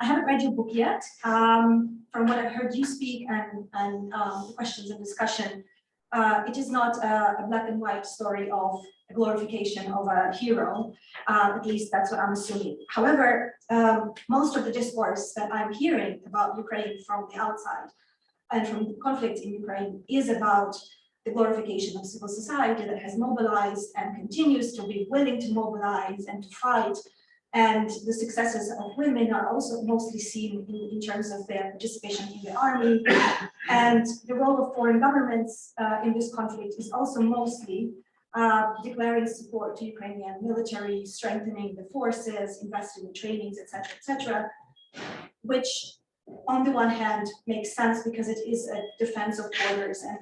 I haven't read your book yet. From what I've heard you speak and the questions and discussion, it is not a black and white story of a glorification of a hero. At least that's what I'm assuming. However, most of the discourse that I'm hearing about Ukraine from the outside and from the conflict in Ukraine is about the glorification of civil society that has mobilized and continues to be willing to mobilize and to fight. And the successes of women are also mostly seen in terms of their participation in the army. And the role of foreign governments in this conflict is also mostly declaring support to Ukrainian military, strengthening the forces, investing in trainings, etc., which on the one hand makes sense because it is a defense of borders and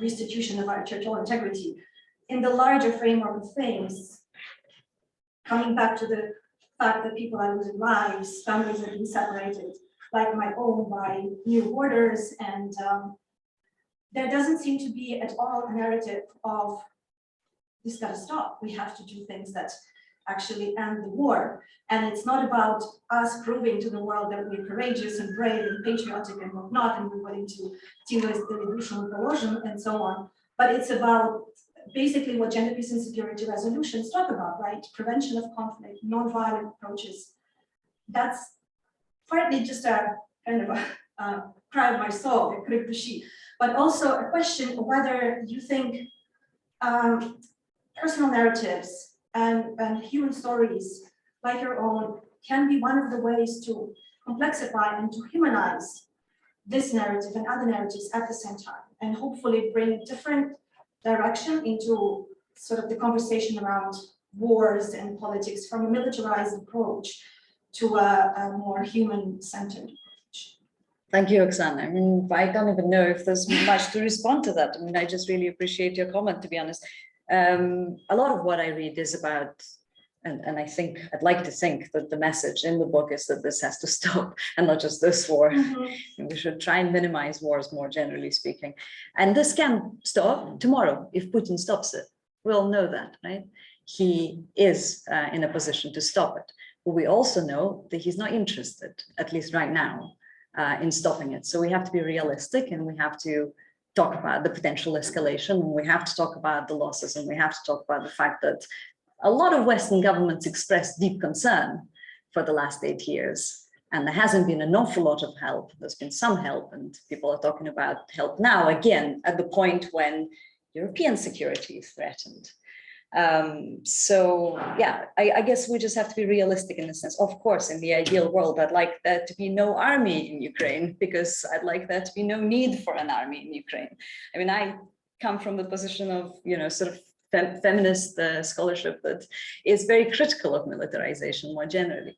restitution of our territorial integrity. In the larger framework of things, coming back to the fact that people are losing lives, families are being separated, like my own, by new borders, and there doesn't seem to be at all a narrative of this got to stop. We have to do things that actually end the war. And it's not about us proving to the world that we're courageous and brave and patriotic and whatnot, and we're willing to deal with the revolution and so on. But it's about basically what gender, peace, and security resolutions talk about, right? Prevention of conflict, non-violent approaches. That's partly just a kind of a cry of my soul, a cri de cri, but also a question of whether you think personal narratives and human stories like your own can be one of the ways to complexify and to humanize this narrative and other narratives at the same time, and hopefully bring a different direction into sort of the conversation around wars and politics from a militarized approach to a more human-centered approach. Thank you, Oksana. I mean, I don't even know if there's much to respond to that. I mean, I just really appreciate your comment, to be honest. A lot of what I read is about, and I think, I'd like to think that the message in the book is that this has to stop, and not just this war. We should try and minimize wars more generally speaking. And this can stop tomorrow if Putin stops it. We all know that, right? He is in a position to stop it. But we also know that he's not interested, at least right now, in stopping it. So we have to be realistic, and we have to talk about the potential escalation, and we have to talk about the losses, and we have to talk about the fact that a lot of Western governments expressed deep concern for the last 8 years, and there hasn't been an awful lot of help. There's been some help, and people are talking about help now, again, at the point when European security is threatened. So yeah, I guess we just have to be realistic in a sense. Of course, in the ideal world, I'd like there to be no army in Ukraine, because I'd like there to be no need for an army in Ukraine. I mean, I come from the position of, sort of feminist scholarship that is very critical of militarization more generally.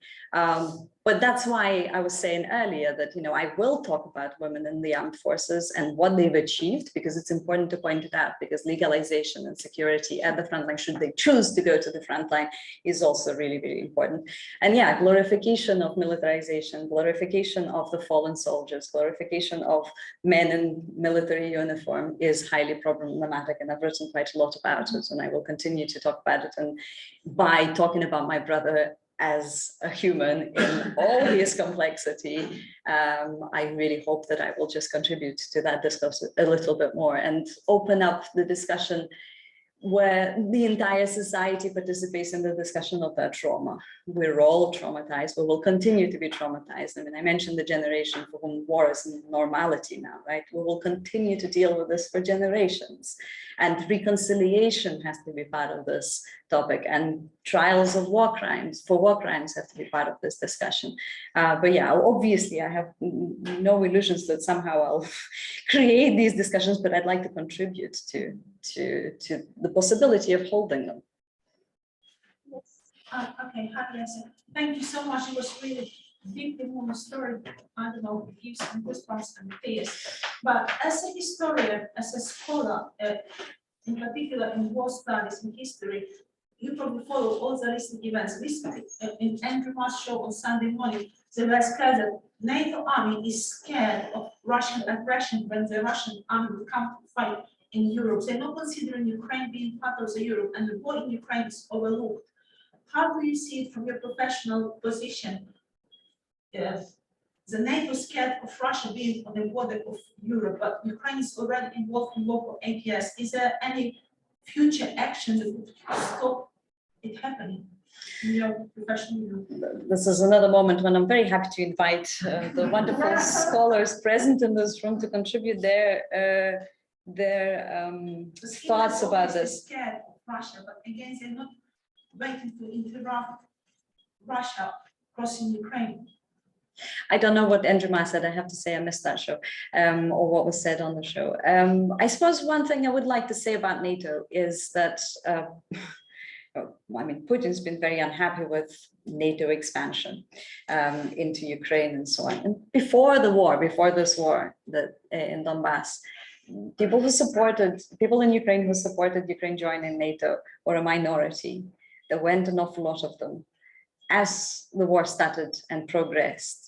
But that's why I was saying earlier that, I will talk about women in the armed forces and what they've achieved, because it's important to point it out, because legalization and security at the front line, should they choose to go to the front line, is also really, really important. And yeah, glorification of militarization, glorification of the fallen soldiers, glorification of men in military uniform is highly problematic. And I've written quite a lot about it, and I will continue to talk about it. And by talking about my brother as a human in all his complexity, I really hope that I will just contribute to that discourse a little bit more and open up the discussion where the entire society participates in the discussion of that trauma. We're all traumatized, we will continue to be traumatized. I mean, I mentioned the generation for whom war is normality now, right? We will continue to deal with this for generations. And reconciliation has to be part of this topic, and trials of war crimes, for war crimes, have to be part of this discussion. But yeah, obviously I have no illusions that somehow I'll create these discussions, but I'd like to contribute to the possibility of holding them. Okay, happy answer. Thank you so much. It was really deeply moving story. I don't know, it gives some goosebumps and fears. But as a historian, as a scholar, in particular in war studies and history, you probably follow all the recent events. Recently, in Andrew Mar's show on Sunday morning, they were scared that NATO army is scared of Russian aggression when the Russian army will come to fight in Europe. They're not considering Ukraine being part of the Europe, and the war in Ukraine is overlooked. How do you see it from your professional position? The NATO is scared of Russia being on the border of Europe, but Ukraine is already involved in war for 8 years. Is there any future action that would stop it happening in your professional view? This is another moment when I'm very happy to invite the wonderful scholars present in this room to contribute their thoughts about this. Scared of Russia, but again, they're not waiting to interrupt Russia crossing Ukraine. I don't know what Andrew Ma said. I have to say I missed that show, or what was said on the show. I suppose one thing I would like to say about NATO is that, I mean, Putin's been very unhappy with NATO expansion into Ukraine and so on. And before the war, before this war that in Donbass, people in Ukraine who supported Ukraine joining NATO were a minority. There went an awful lot of them. As the war started and progressed,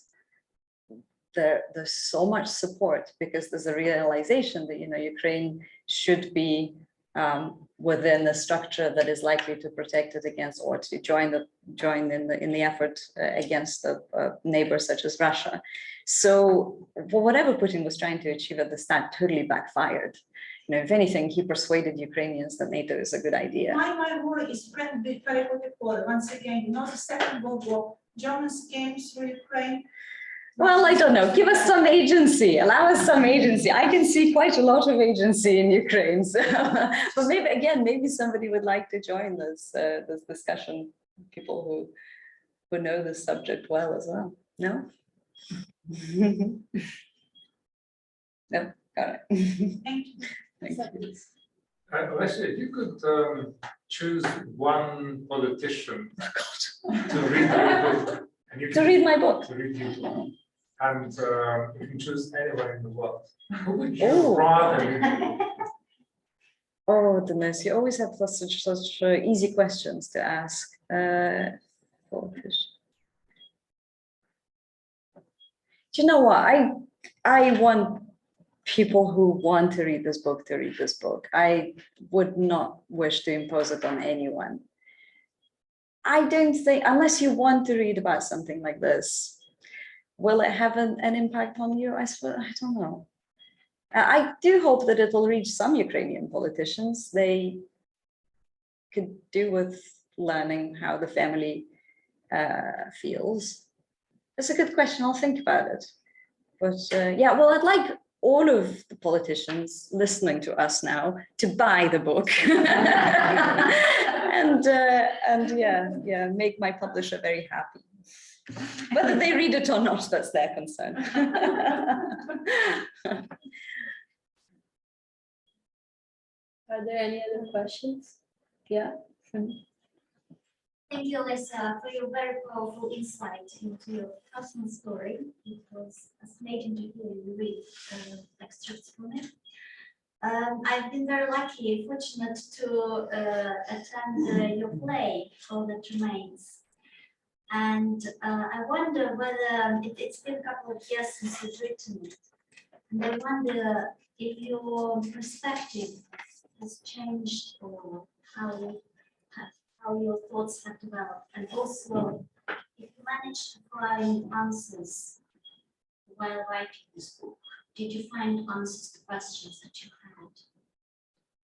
there's so much support because there's a realization that Ukraine should be within a structure that is likely to protect it against, or to join in the effort against a neighbor such as Russia. So for whatever Putin was trying to achieve at the start, totally backfired. If anything, he persuaded Ukrainians that NATO is a good idea. My worry is friend with very once again, not the Second World War. Germans came through Ukraine. Well, I don't know. Give us some agency. Allow us some agency. I can see quite a lot of agency in Ukraine. So, but maybe somebody would like to join this discussion. People who know this subject well as well. No. No. Got it. Thank you. Thank you. Olesya, if you could choose one politician to read your book. And you To read my book. To read your book. And you can choose anywhere in the world. Who would you rather read? Oh, goodness, you always have such easy questions to ask. Do you know what? I want people who want to read this book to read this book. I would not wish to impose it on anyone. I don't think, unless you want to read about something like this, will it have an impact on you? I suppose, I don't know. I do hope that it will reach some Ukrainian politicians. They could do with learning how the family feels. That's a good question. I'll think about it. But yeah, well, I'd like all of the politicians listening to us now to buy the book and yeah, make my publisher very happy. Whether they read it or not, that's their concern. Are there any other questions? Yeah. Thank you, Olesya, for your very powerful insight into your personal story. It was fascinating to hear you read extracts from it. I've been very lucky, fortunate to attend your play, All That Remains. And I wonder whether it's been a couple of years since you've written it. And I wonder if your perspective has changed, or how your thoughts have developed, and also if you managed to find answers while writing this book. Did you find answers to questions that you had?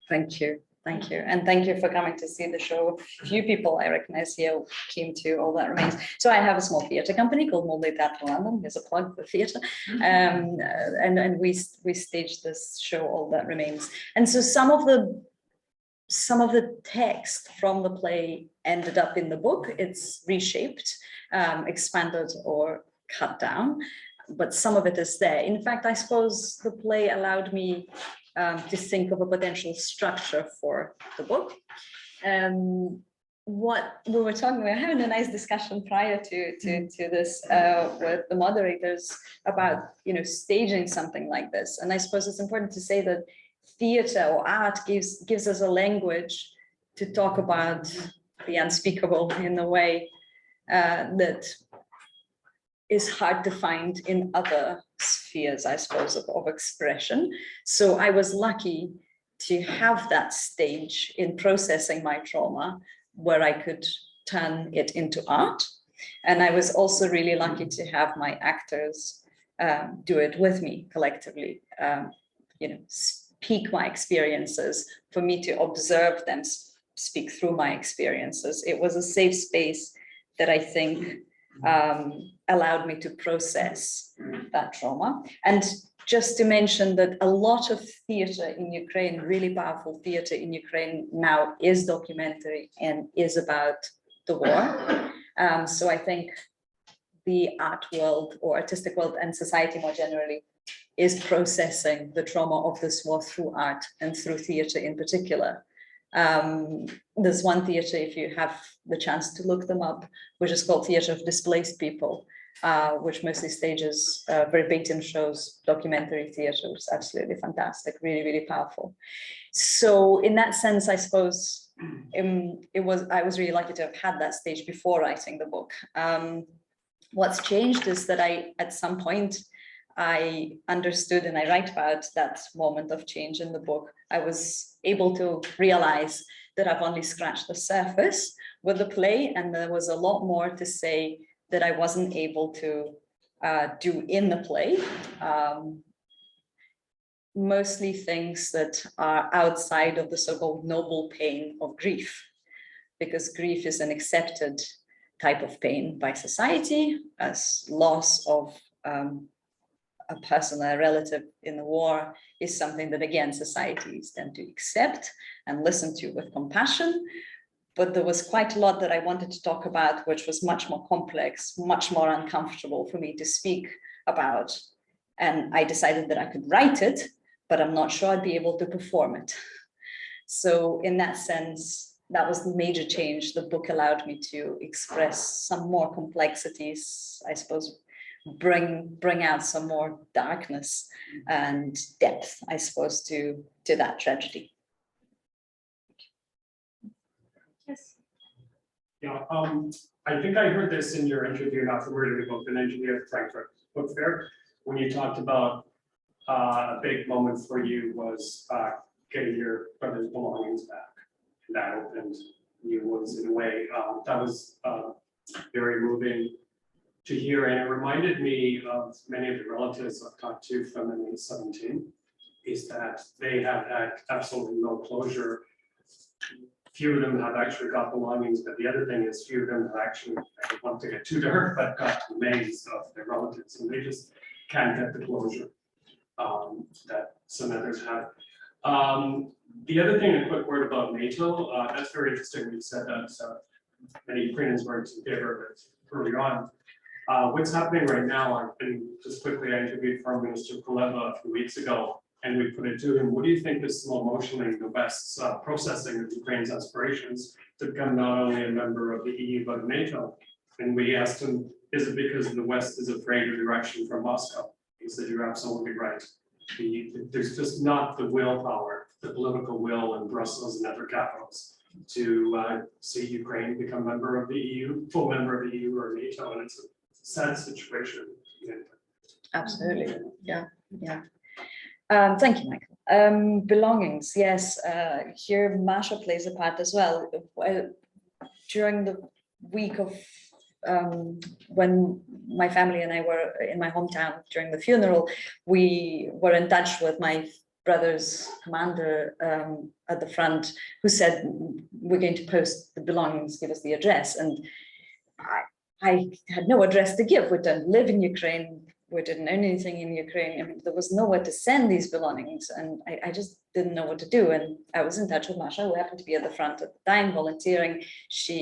Thank you. Thank you. And thank you for coming to see the show. Few people I recognize here came to All That Remains. So I have a small theatre company called Olesya London. Here's a plug for theatre. And we staged this show, All That Remains. And so some of the text from the play ended up in the book. It's reshaped, expanded or cut down, but some of it is there. In fact, I suppose the play allowed me to think of a potential structure for the book. What we were having a nice discussion prior to this with the moderators about, staging something like this. And I suppose it's important to say that theatre or art gives us a language to talk about the unspeakable in a way that is hard to find in other spheres, I suppose, of expression. So I was lucky to have that stage in processing my trauma where I could turn it into art. And I was also really lucky to have my actors do it with me collectively, speak my experiences, for me to observe them speak through my experiences. It was a safe space that I think allowed me to process that trauma. And just to mention that a lot of theatre in Ukraine, really powerful theatre in Ukraine now is documentary and is about the war. So I think the art world or artistic world and society more generally is processing the trauma of this war through art and through theatre in particular. There's one theatre, if you have the chance to look them up, which is called Theatre of Displaced People, which mostly stages verbatim shows, documentary theatre, which is absolutely fantastic, really, really powerful. So in that sense, I suppose I was really lucky to have had that stage before writing the book. What's changed is that at some point, I understood, and I write about that moment of change in the book. I was able to realize that I've only scratched the surface with the play, and there was a lot more to say that I wasn't able to do in the play. Mostly things that are outside of the so-called noble pain of grief, because grief is an accepted type of pain by society, as loss of a person, a relative in the war is something that, again, societies tend to accept and listen to with compassion. But there was quite a lot that I wanted to talk about, which was much more complex, much more uncomfortable for me to speak about. And I decided that I could write it, but I'm not sure I'd be able to perform it. So in that sense, that was the major change. The book allowed me to express some more complexities, I suppose, bring out some more darkness and depth, I suppose, to that tragedy. Yes. Yeah, I think I heard this in your interview, not from reading the book, an interview at Frankfurt Book Fair, when you talked about a big moment for you was getting your brother's belongings back. And that opened new wounds in a way. That was very moving to hear, and it reminded me of many of the relatives I've talked to from ME17, is that they have had absolutely no closure. Few of them have actually got belongings, but the other thing is few of them have actually, I don't want to get too dark, but got remains of their relatives, and they just can't get the closure that some others have. The other thing, a quick word about NATO, that's very interesting. You said that many Ukrainians weren't in favor of it early on. What's happening right now, just quickly, I interviewed Foreign Minister Kuleba a few weeks ago, and we put it to him, what do you think is slow motioning the West's processing of Ukraine's aspirations to become not only a member of the EU, but NATO? And we asked him, is it because the West is afraid of direction from Moscow? He said, you're absolutely right. There's just not the willpower, the political will in Brussels and other capitals to see Ukraine become member of the EU, full member of the EU or NATO, and it's a sad situation. Absolutely, yeah. Thank you, Michael. Belongings, yes. Here, Masha plays a part as well. During the week of when my family and I were in my hometown during the funeral, we were in touch with my brother's commander at the front, who said, we're going to post the belongings, give us the address. And I had no address to give. We don't live in Ukraine. We didn't own anything in Ukraine. I mean, there was nowhere to send these belongings. And I just didn't know what to do. And I was in touch with Masha, who happened to be at the front at the time, volunteering. She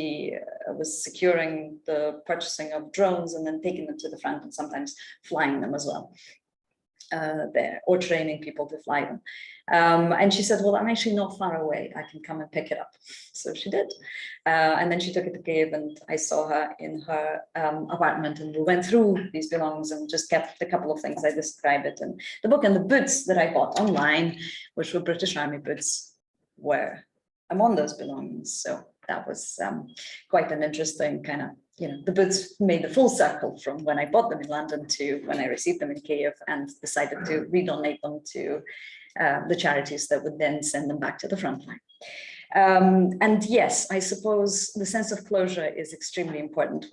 was securing the purchasing of drones and then taking them to the front and sometimes flying them as well. There, or training people to fly them. And she said, well, I'm actually not far away. I can come and pick it up. So she did. And then she took it to Kyiv, and I saw her in her apartment, and we went through these belongings and just kept a couple of things. I describe it in the book, and the boots that I bought online, which were British Army boots, were among those belongings. So that was quite an interesting kind of, the boots made the full circle from when I bought them in London to when I received them in Kyiv and decided to redonate them to the charities that would then send them back to the front line. And yes, I suppose the sense of closure is extremely important.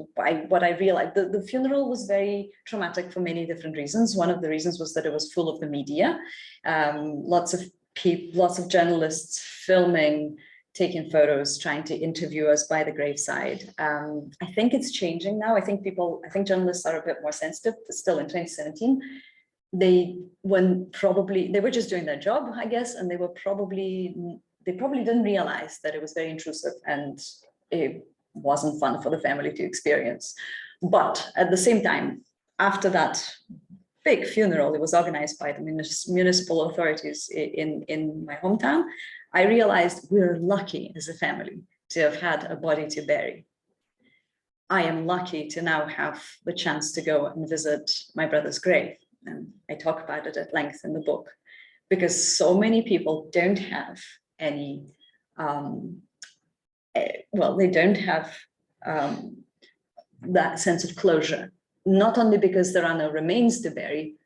What I realized, the funeral was very traumatic for many different reasons. One of the reasons was that it was full of the media, lots of journalists filming, taking photos, trying to interview us by the graveside. I think it's changing now. I think journalists are a bit more sensitive, but still in 2017, they were just doing their job, I guess, and they probably didn't realize that it was very intrusive and it wasn't fun for the family to experience. But at the same time, after that big funeral, it was organized by the municipal authorities in my hometown, I realized we're lucky as a family to have had a body to bury. I am lucky to now have the chance to go and visit my brother's grave. And I talk about it at length in the book, because so many people don't have any, they don't have that sense of closure, not only because there are no remains to bury,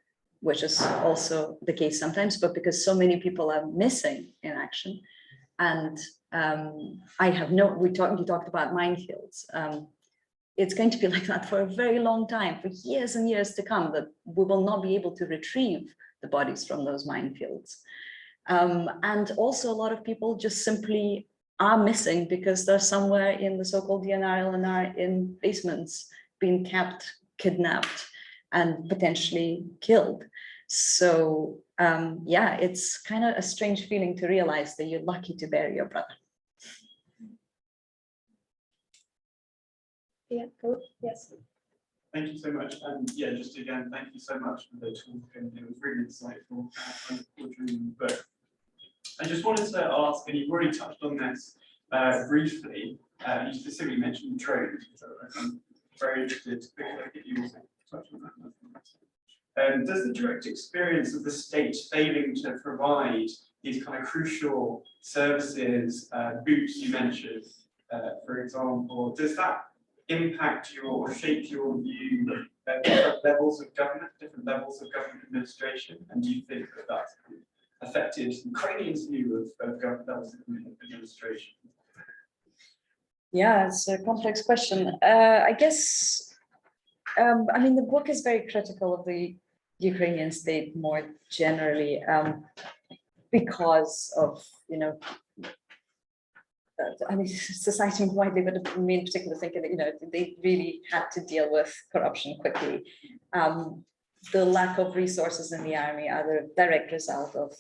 which is also the case sometimes, but because so many people are missing in action. And you talked about minefields. It's going to be like that for a very long time, for years and years to come, that we will not be able to retrieve the bodies from those minefields. And also a lot of people just simply are missing because they're somewhere in the so-called DNR, LNR in basements, being kept, kidnapped, and potentially killed. So yeah, it's kind of a strange feeling to realize that you're lucky to bury your brother. Yeah, cool. Yes. Thank you so much. And yeah, just again, thank you so much for the talk, and it was really insightful. But I just wanted to ask, and you've already touched on this briefly. You specifically mentioned drones, so I'm very interested to get you also touch on that. Does the direct experience of the state failing to provide these kind of crucial services, boots you mentioned, for example, does that impact your or shape your view of different levels of government administration? And do you think that that's affected Ukrainians' view of government levels of administration? Yeah, it's a complex question. I guess, I mean, the book is very critical of the Ukrainian state more generally, because of, I mean, society widely, but me in particular thinking that, they really had to deal with corruption quickly. The lack of resources in the army are the direct result of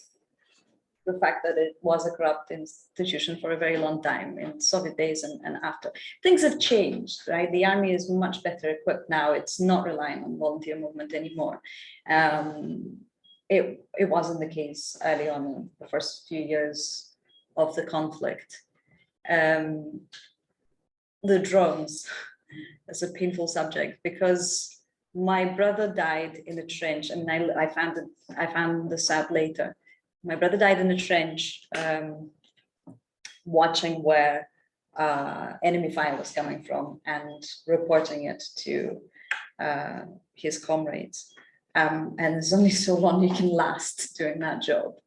the fact that it was a corrupt institution for a very long time in Soviet days and after. Things have changed, right? The army is much better equipped now. It's not relying on volunteer movement anymore. It wasn't the case early on in the first few years of the conflict. The drones is a painful subject because my brother died in a trench. I mean, I found this out later. My brother died in a trench, watching where enemy fire was coming from and reporting it to his comrades. And there's only so long you can last doing that job.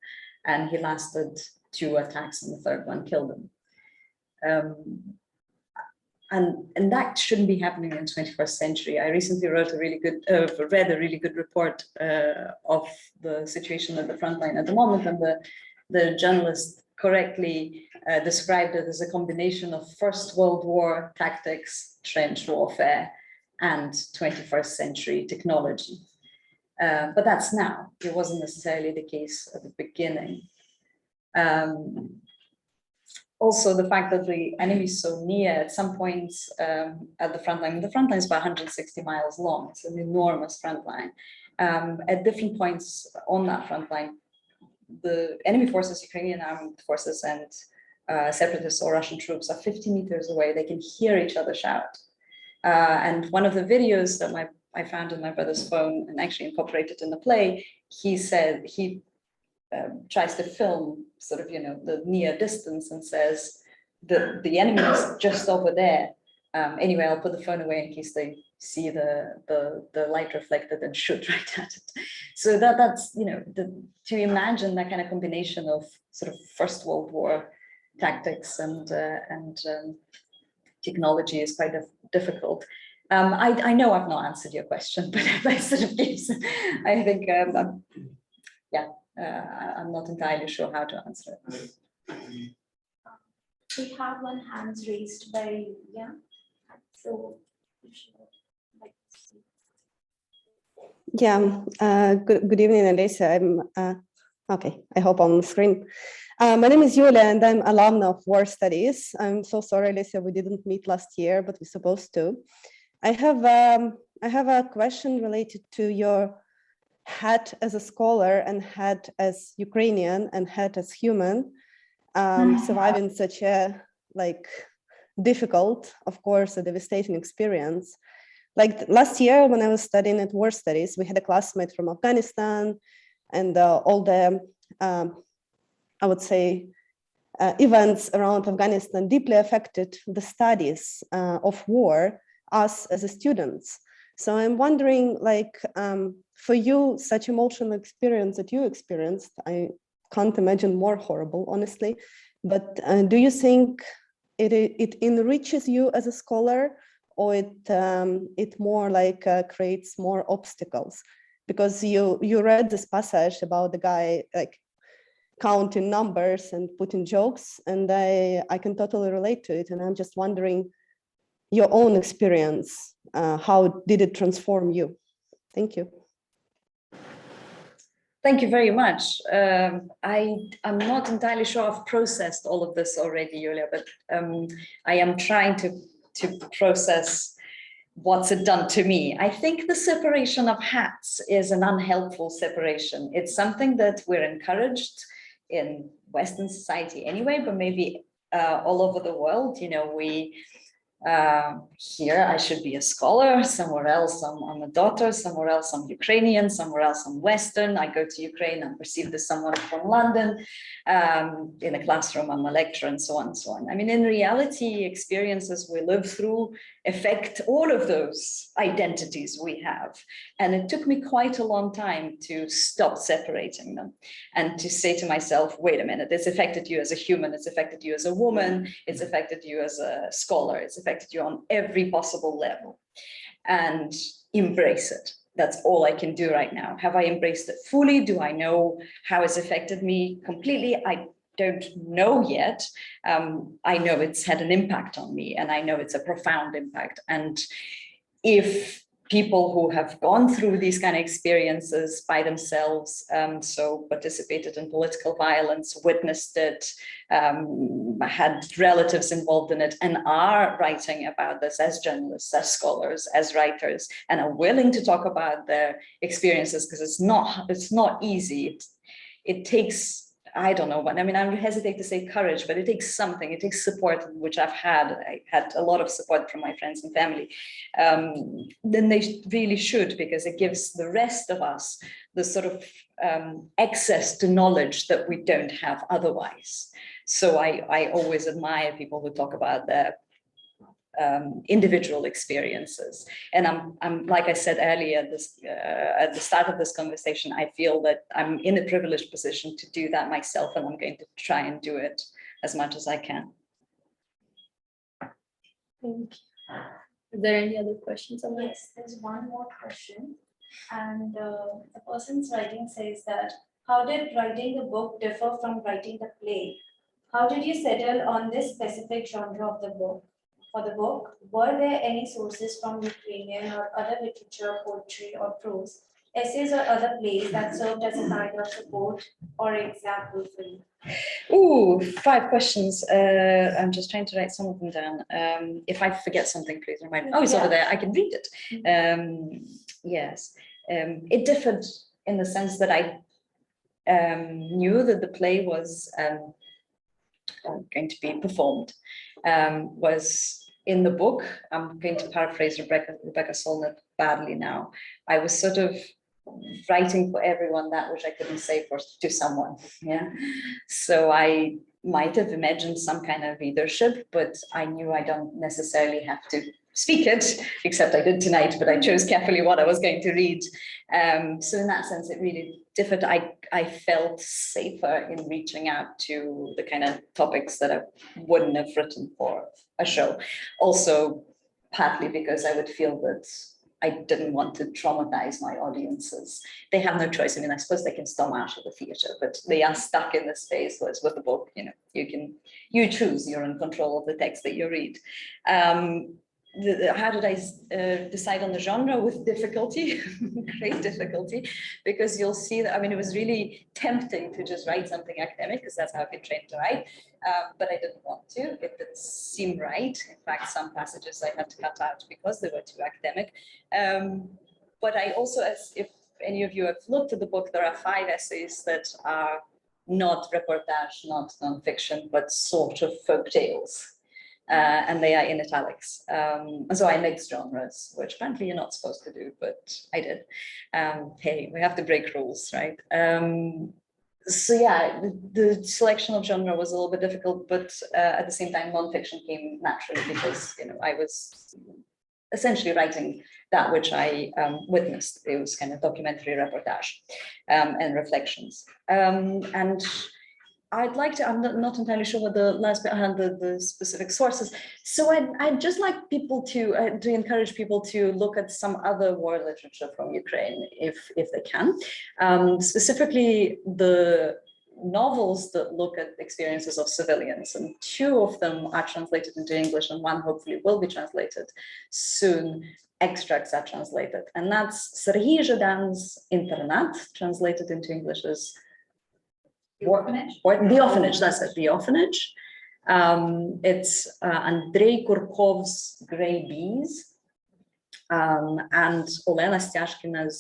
And he lasted 2 attacks and the third one killed him. and that shouldn't be happening in the 21st century. I recently read a really good report of the situation at the front line at the moment, and the journalist correctly described it as a combination of First World War tactics, trench warfare, and 21st century technology. But that's now. It wasn't necessarily the case at the beginning. Also, the fact that the enemy is so near at some points at the front line is about 160 miles long. It's an enormous front line. At different points on that front line, the enemy forces, Ukrainian armed forces, and separatists or Russian troops are 50 meters away. They can hear each other shout. And one of the videos that I found on my brother's phone and actually incorporated in the play, he said he tries to film sort of, the near distance and says the enemy is just over there. Anyway, I'll put the phone away in case they see the light reflected and shoot right at it. So that's, to imagine that kind of combination of sort of First World War tactics and technology is quite difficult. I know I've not answered your question, but I sort of gives, I think, I'm not entirely sure how to answer it. We have one hand raised by so if you would like to speak. Yeah, good evening, Olesya. I'm okay, I hope I'm on the screen. My name is Yulia and I'm alumna of War Studies. I'm so sorry, Olesya, we didn't meet last year, but we're supposed to. I have a question related to your hat as a scholar and hat as Ukrainian and hat as human, surviving such a difficult, of course, a devastating experience. Like last year when I was studying at War Studies, we had a classmate from Afghanistan, and all the, I would say, events around Afghanistan deeply affected the studies of war, us as students. So I'm wondering, for you, such emotional experience that you experienced, I can't imagine more horrible, honestly, but do you think it enriches you as a scholar, or it more creates more obstacles? Because you read this passage about the guy counting numbers and putting jokes, and I can totally relate to it, and I'm just wondering your own experience, how did it transform you? Thank you. Thank you very much. I'm not entirely sure I've processed all of this already, Yulia, but I am trying to process what's it done to me. I think the separation of hats is an unhelpful separation. It's something that we're encouraged in Western society anyway, but maybe all over the world, here I should be a scholar, somewhere else I'm a daughter, somewhere else I'm Ukrainian, somewhere else I'm Western. I go to Ukraine, I'm perceived as someone from London. In a classroom, I'm a lecturer, and so on and so on. I mean, in reality, experiences we live through affect all of those identities we have. And it took me quite a long time to stop separating them and to say to myself, wait a minute, it's affected you as a human, it's affected you as a woman, it's affected you as a scholar, it's affected you on every possible level, and embrace it. That's all I can do right now. Have I embraced it fully? Do I know how it's affected me completely? I don't know yet. I know it's had an impact on me, and I know it's a profound impact. And if people who have gone through these kind of experiences by themselves, so participated in political violence, witnessed it, had relatives involved in it, and are writing about this as journalists, as scholars, as writers, and are willing to talk about their experiences, because it's not easy. It takes, I don't know, but I mean, I hesitate to say courage, but it takes something. It takes support, which I've had. I had a lot of support from my friends and family. Then they really should, because it gives the rest of us the sort of access to knowledge that we don't have otherwise. So I always admire people who talk about their individual experiences. And I'm like I said earlier, at the start of this conversation, I feel that I'm in a privileged position to do that myself, and I'm going to try and do it as much as I can. Thank you. Is there any other questions on that? Yes, there's one more question. And the person's writing says that, how did writing a book differ from writing a play? How did you settle on this specific genre of the book? For the book, were there any sources from Ukrainian or other literature, poetry or prose, essays or other plays that served as a kind of support or example for you? Ooh, 5 questions. I'm just trying to write some of them down. If I forget something, please remind me. Oh, it's over there. I can read it. Yes, it differed in the sense that I knew that the play was going to be performed. Was in the book, I'm going to paraphrase Rebecca Solnit badly now. I was sort of writing for everyone that which I couldn't say to someone. Yeah, so I might have imagined some kind of readership, but I knew I don't necessarily have to speak it, except I did tonight, but I chose carefully what I was going to read. So in that sense, it really differed. I felt safer in reaching out to the kind of topics that I wouldn't have written for a show. Also, partly because I would feel that I didn't want to traumatize my audiences. They have no choice. I mean, I suppose they can storm out of the theater, but they are stuck in the space. Whereas with the book, you choose, you're in control of the text that you read. How did I decide on the genre? With difficulty, great difficulty, because you'll see that, I mean, it was really tempting to just write something academic because that's how I've been trained to write, but I didn't want to. It didn't seem right. In fact, some passages I had to cut out because they were too academic. But I also, as if any of you have looked at the book, there are 5 essays that are not reportage, not nonfiction, but sort of folk tales. And they are in italics. And so I mixed genres, which apparently you're not supposed to do, but I did. Hey, we have to break rules, right? So yeah, the selection of genre was a little bit difficult, but at the same time, nonfiction came naturally because I was essentially writing that which I witnessed. It was kind of documentary reportage and reflections. And I'd like to, I'm not entirely sure what the last bit had, the specific sources. So I'd just like people to encourage people to look at some other war literature from Ukraine, if they can. Specifically, the novels that look at experiences of civilians, and 2 of them are translated into English, and 1 hopefully will be translated soon. Extracts are translated, and that's Serhiy Zhidan's Internat, translated into English as The Orphanage, that's it, The Orphanage. It's Andrei Kurkov's Grey Bees, and Olena Styashkina's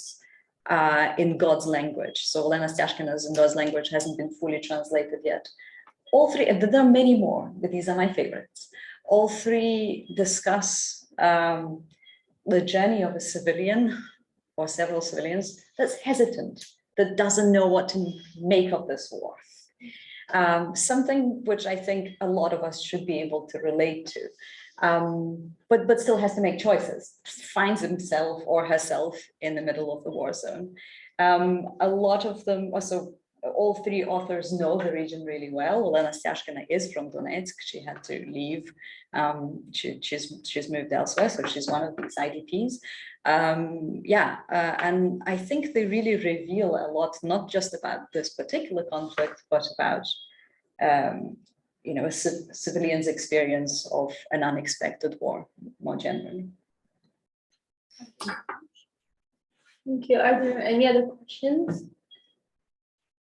In God's Language. So Olena Styashkina's In God's Language hasn't been fully translated yet. All 3, there are many more, but these are my favorites. All 3 discuss the journey of a civilian or several civilians that's hesitant, that doesn't know what to make of this war. Something which I think a lot of us should be able to relate to, but still has to make choices, finds himself or herself in the middle of the war zone. A lot of them, also all 3 authors know the region really well. Olena Styashkina is from Donetsk. She had to leave. She's moved elsewhere, so she's one of these IDPs. And I think they really reveal a lot, not just about this particular conflict, but about a civilian's experience of an unexpected war more generally. Thank you. Are there any other questions?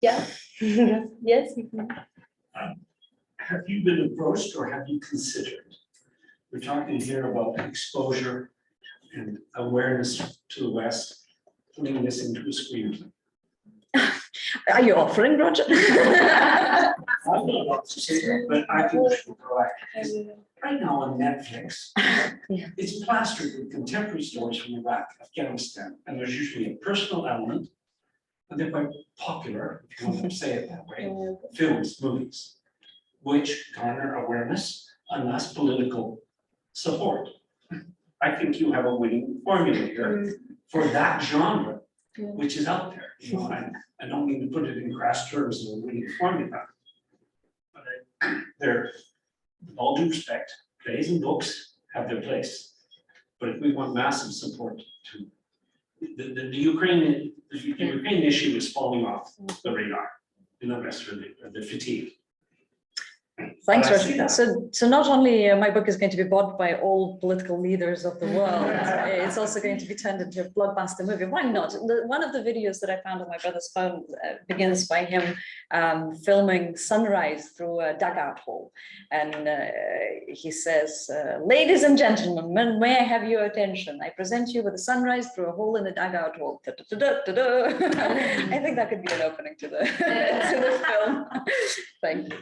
Yeah. Yes, you can. Have you been approached or have you considered? We're talking here about exposure and awareness to the West, putting this into a screenplay. Are you offering, Roger? I don't know what to say, but I think we should go back. Right now on Netflix, it's plastered with contemporary stories from Iraq, Afghanistan, and there's usually a personal element, and they're quite popular, if you want to say it that way, films, movies, which garner awareness and thus political support. I think you have a winning formula here for that genre, which is out there. I don't mean to put it in crass terms as a winning formula, but they're, with all due respect, plays and books have their place. But if we want massive support to, the Ukrainian issue is falling off the radar in the rest of the fatigue. Thanks, But I see Rashida. So not only my book is going to be bought by all political leaders of the world, it's also going to be turned into a blockbuster movie. Why not? One of the videos that I found on my brother's phone begins by him filming sunrise through a dugout hole. And he says, ladies and gentlemen, may I have your attention? I present you with a sunrise through a hole in a dugout hole. I think that could be an opening to the film. Thank you.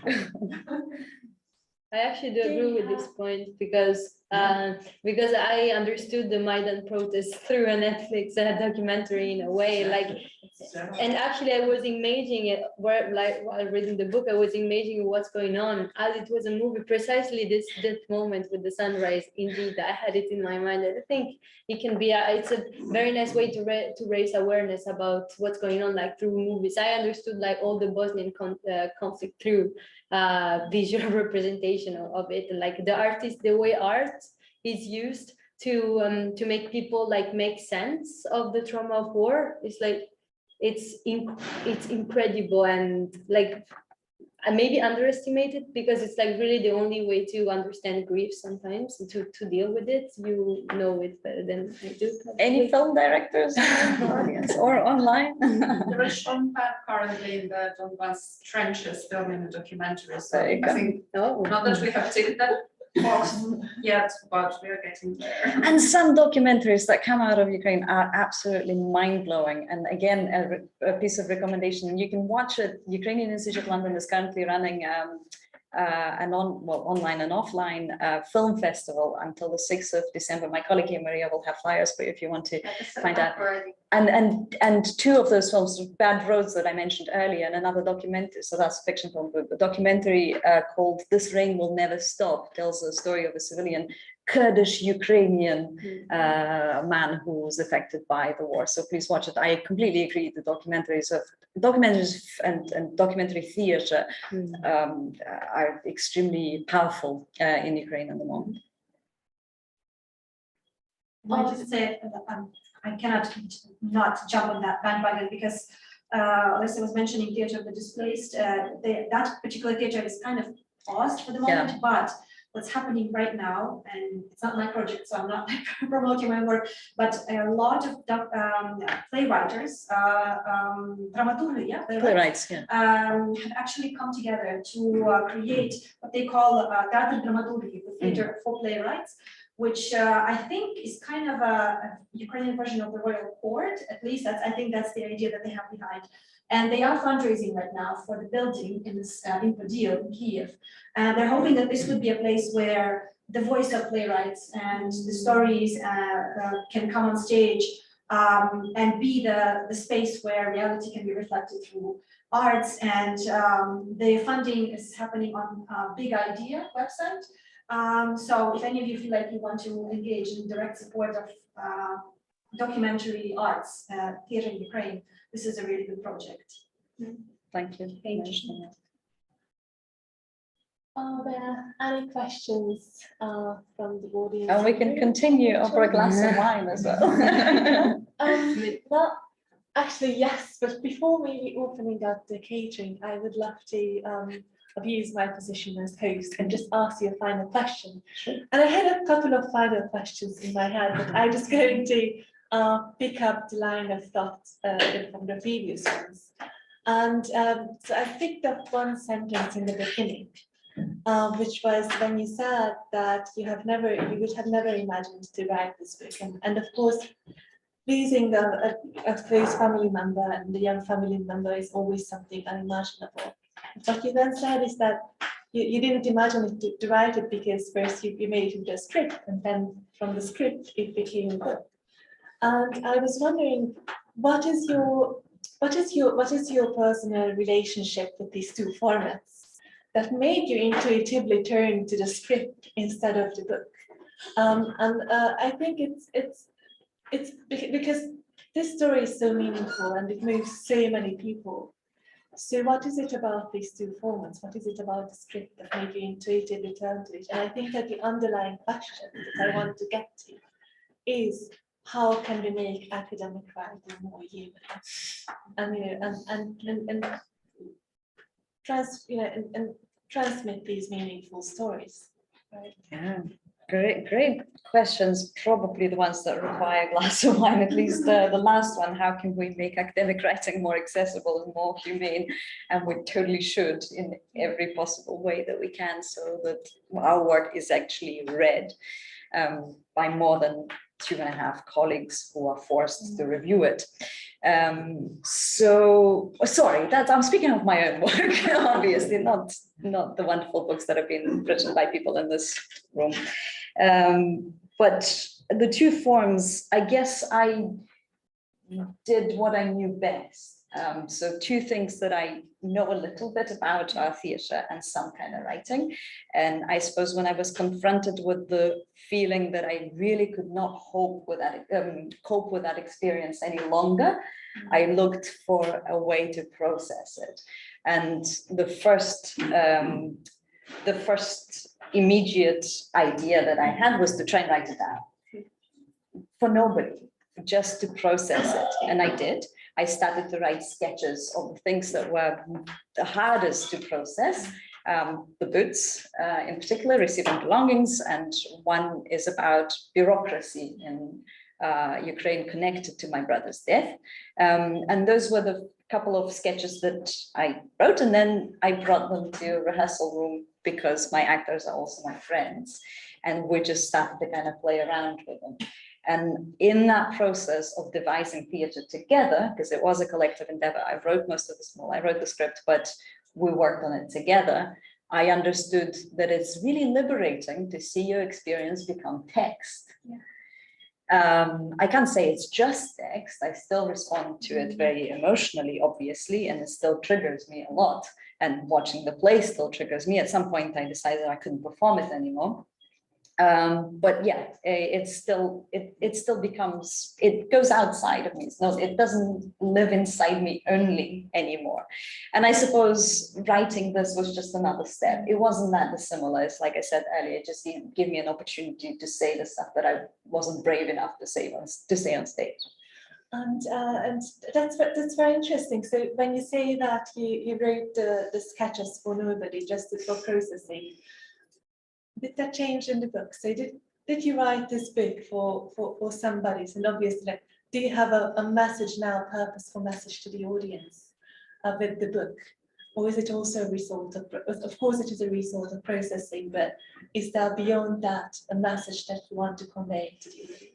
I actually do agree with this point because I understood the Maidan protest through a Netflix documentary in a way, like, and actually I was imagining it while reading the book, I was imagining what's going on as it was a movie, precisely that moment with the sunrise. Indeed, I had it in my mind. I think it can be it's a very nice way to raise awareness about what's going on, like through movies. I understood like all the Bosnian conflict through visual representation of it, like the artist, the way art is used to make people like make sense of the trauma of war. It's like it's incredible and like maybe underestimated, because it's like really the only way to understand grief sometimes, to deal with it. You know it better than I do. Any film directors in the audience or online? There is Sean Penn currently in the Donbass trenches filming a documentary. So I think not that we have ticked that box yet, but we are getting there. And some documentaries that come out of Ukraine are absolutely mind-blowing. And again, a piece of recommendation, you can watch it. Ukrainian Institute London is currently running online and offline film festival until the 6th of December. My colleague here, Maria, will have flyers for you if you want to find out. And two of those films, Bad Roads that I mentioned earlier, and another documentary, so that's a fiction film, but a documentary called This Rain Will Never Stop, tells the story of a civilian Kurdish Ukrainian man who was affected by the war. So please watch it. I completely agree. The documentaries and documentary theatre are extremely powerful in Ukraine at the moment. I just say I cannot not jump on that bandwagon because Olesya was mentioning theatre of the displaced. That particular theatre is kind of paused for the moment, but what's happening right now, and it's not my project, so I'm not promoting my work, but a lot of playwrights, playwrights, have actually come together to create what they call Teatr Dramaturgy, the theatre for playwrights, which I think is kind of a Ukrainian version of the royal court. At least I think that's the idea that they have behind. And they are fundraising right now for the building in this in Podil, in Kiev. And they're hoping that this would be a place where the voice of playwrights and the stories can come on stage and be the space where reality can be reflected through arts. And the funding is happening on Big Idea website. So if any of you feel like you want to engage in direct support of documentary arts here in Ukraine, this is a really good project. Thank you. Thank you. Are there any questions from the audience? And we can continue over a glass of wine as well. Well, actually, yes, but before maybe opening up the catering, I would love to abuse my position as host and just ask you a final question. Sure. And I had a couple of final questions in my head, but I'm just going to pick up the line of thought from the previous ones. And so I picked up one sentence in the beginning, which was when you said that you would have never imagined to write this book. And of course, losing a close family member and the young family member is always something unimaginable. What you then said is that you didn't imagine it to write it because first you made it into a script, and then from the script it became a book. And I was wondering, what is your personal relationship with these two formats that made you intuitively turn to the script instead of the book? I think it's because this story is so meaningful and it moves so many people. So what is it about these two formats? What is it about the script that made you intuitively turn to it? And I think that the underlying question that I want to get to is how can we make academic writing more human? And you know, and transmit these meaningful stories, right? Yeah, great questions. Probably the ones that require a glass of wine, at least the last one. How can we make academic writing more accessible and more humane? And we totally should in every possible way that we can, so that our work is actually read by more than 2.5 colleagues who are forced to review it. So sorry, I'm speaking of my own work, obviously, not the wonderful books that have been written by people in this room. But the two forms, I guess I did what I knew best. So two things that I know a little bit about are theatre and some kind of writing. And I suppose when I was confronted with the feeling that I really could not cope with that experience any longer, I looked for a way to process it. And the first immediate idea that I had was to try and write it down for nobody, just to process it. And I did. I started to write sketches of the things that were the hardest to process, the boots in particular, receiving belongings, and one is about bureaucracy in Ukraine connected to my brother's death. And those were the couple of sketches that I wrote, and then I brought them to a rehearsal room because my actors are also my friends, and we just started to kind of play around with them. And in that process of devising theatre together, because it was a collective endeavor, I wrote I wrote the script, but we worked on it together. I understood that it's really liberating to see your experience become text. Yeah. I can't say it's just text. I still respond to it very emotionally, obviously, and it still triggers me a lot. And watching the play still triggers me. At some point, I decided I couldn't perform it anymore. But yeah, it still becomes, it goes outside of me. It doesn't live inside me only anymore. And I suppose writing this was just another step. It wasn't that dissimilar. It's like I said earlier, it just gave me an opportunity to say the stuff that I wasn't brave enough to say on stage. And that's very interesting. So when you say that you wrote the sketches for nobody, just for processing, did that change in the book? So did you write this book for somebody? And obviously, do you have a message now, a purposeful message to the audience with the book? Or is it also a result of course it is a result of processing, but is there beyond that a message that you want to convey to the audience?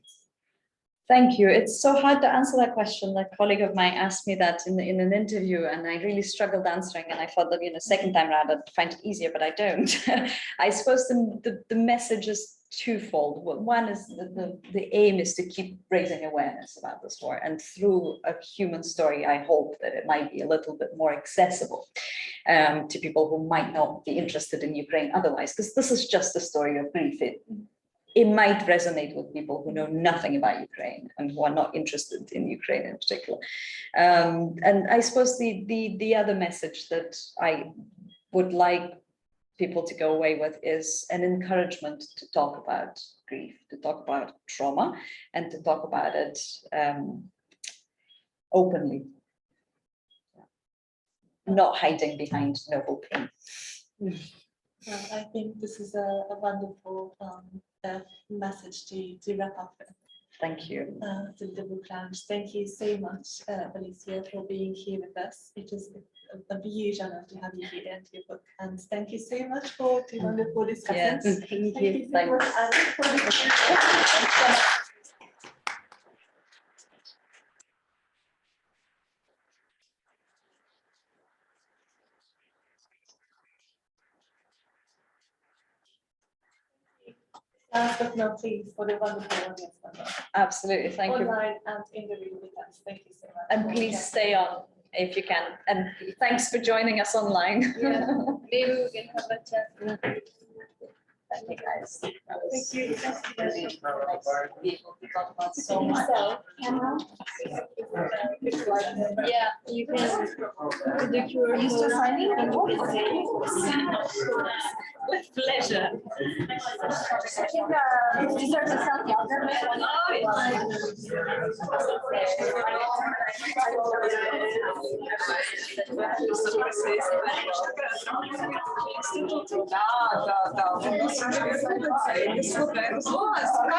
Thank you. It's so hard to answer that question. A colleague of mine asked me that in an interview, and I really struggled answering. And I thought that second time around I'd find it easier, but I don't. I suppose the message is twofold. One is the aim is to keep raising awareness about this war, and through a human story, I hope that it might be a little bit more accessible to people who might not be interested in Ukraine otherwise, because this is just a story of grief. It might resonate with people who know nothing about Ukraine and who are not interested in Ukraine in particular. And I suppose the other message that I would like people to go away with is an encouragement to talk about grief, to talk about trauma, and to talk about it openly, not hiding behind noble pain. Well, I think this is a wonderful message to wrap up with. Thank you. To the book lounge. Thank you so much, Olesya, for being here with us. It is a huge honor to have you here and your book. And thank you so much for the wonderful discussions. Yes, thank you so much. Last but not least, for the wonderful audience member. Absolutely, thank you. Online and in the room with us. Thank you so much. And please stay on if you can. And thanks for joining us online. Yeah, maybe we can have a chat. Thank you guys. That was really nice to be able to talk about so much. Yeah, you can do the QR You still code. signing? With pleasure. Deserves a selfie. I'll never make one. Да, да, да.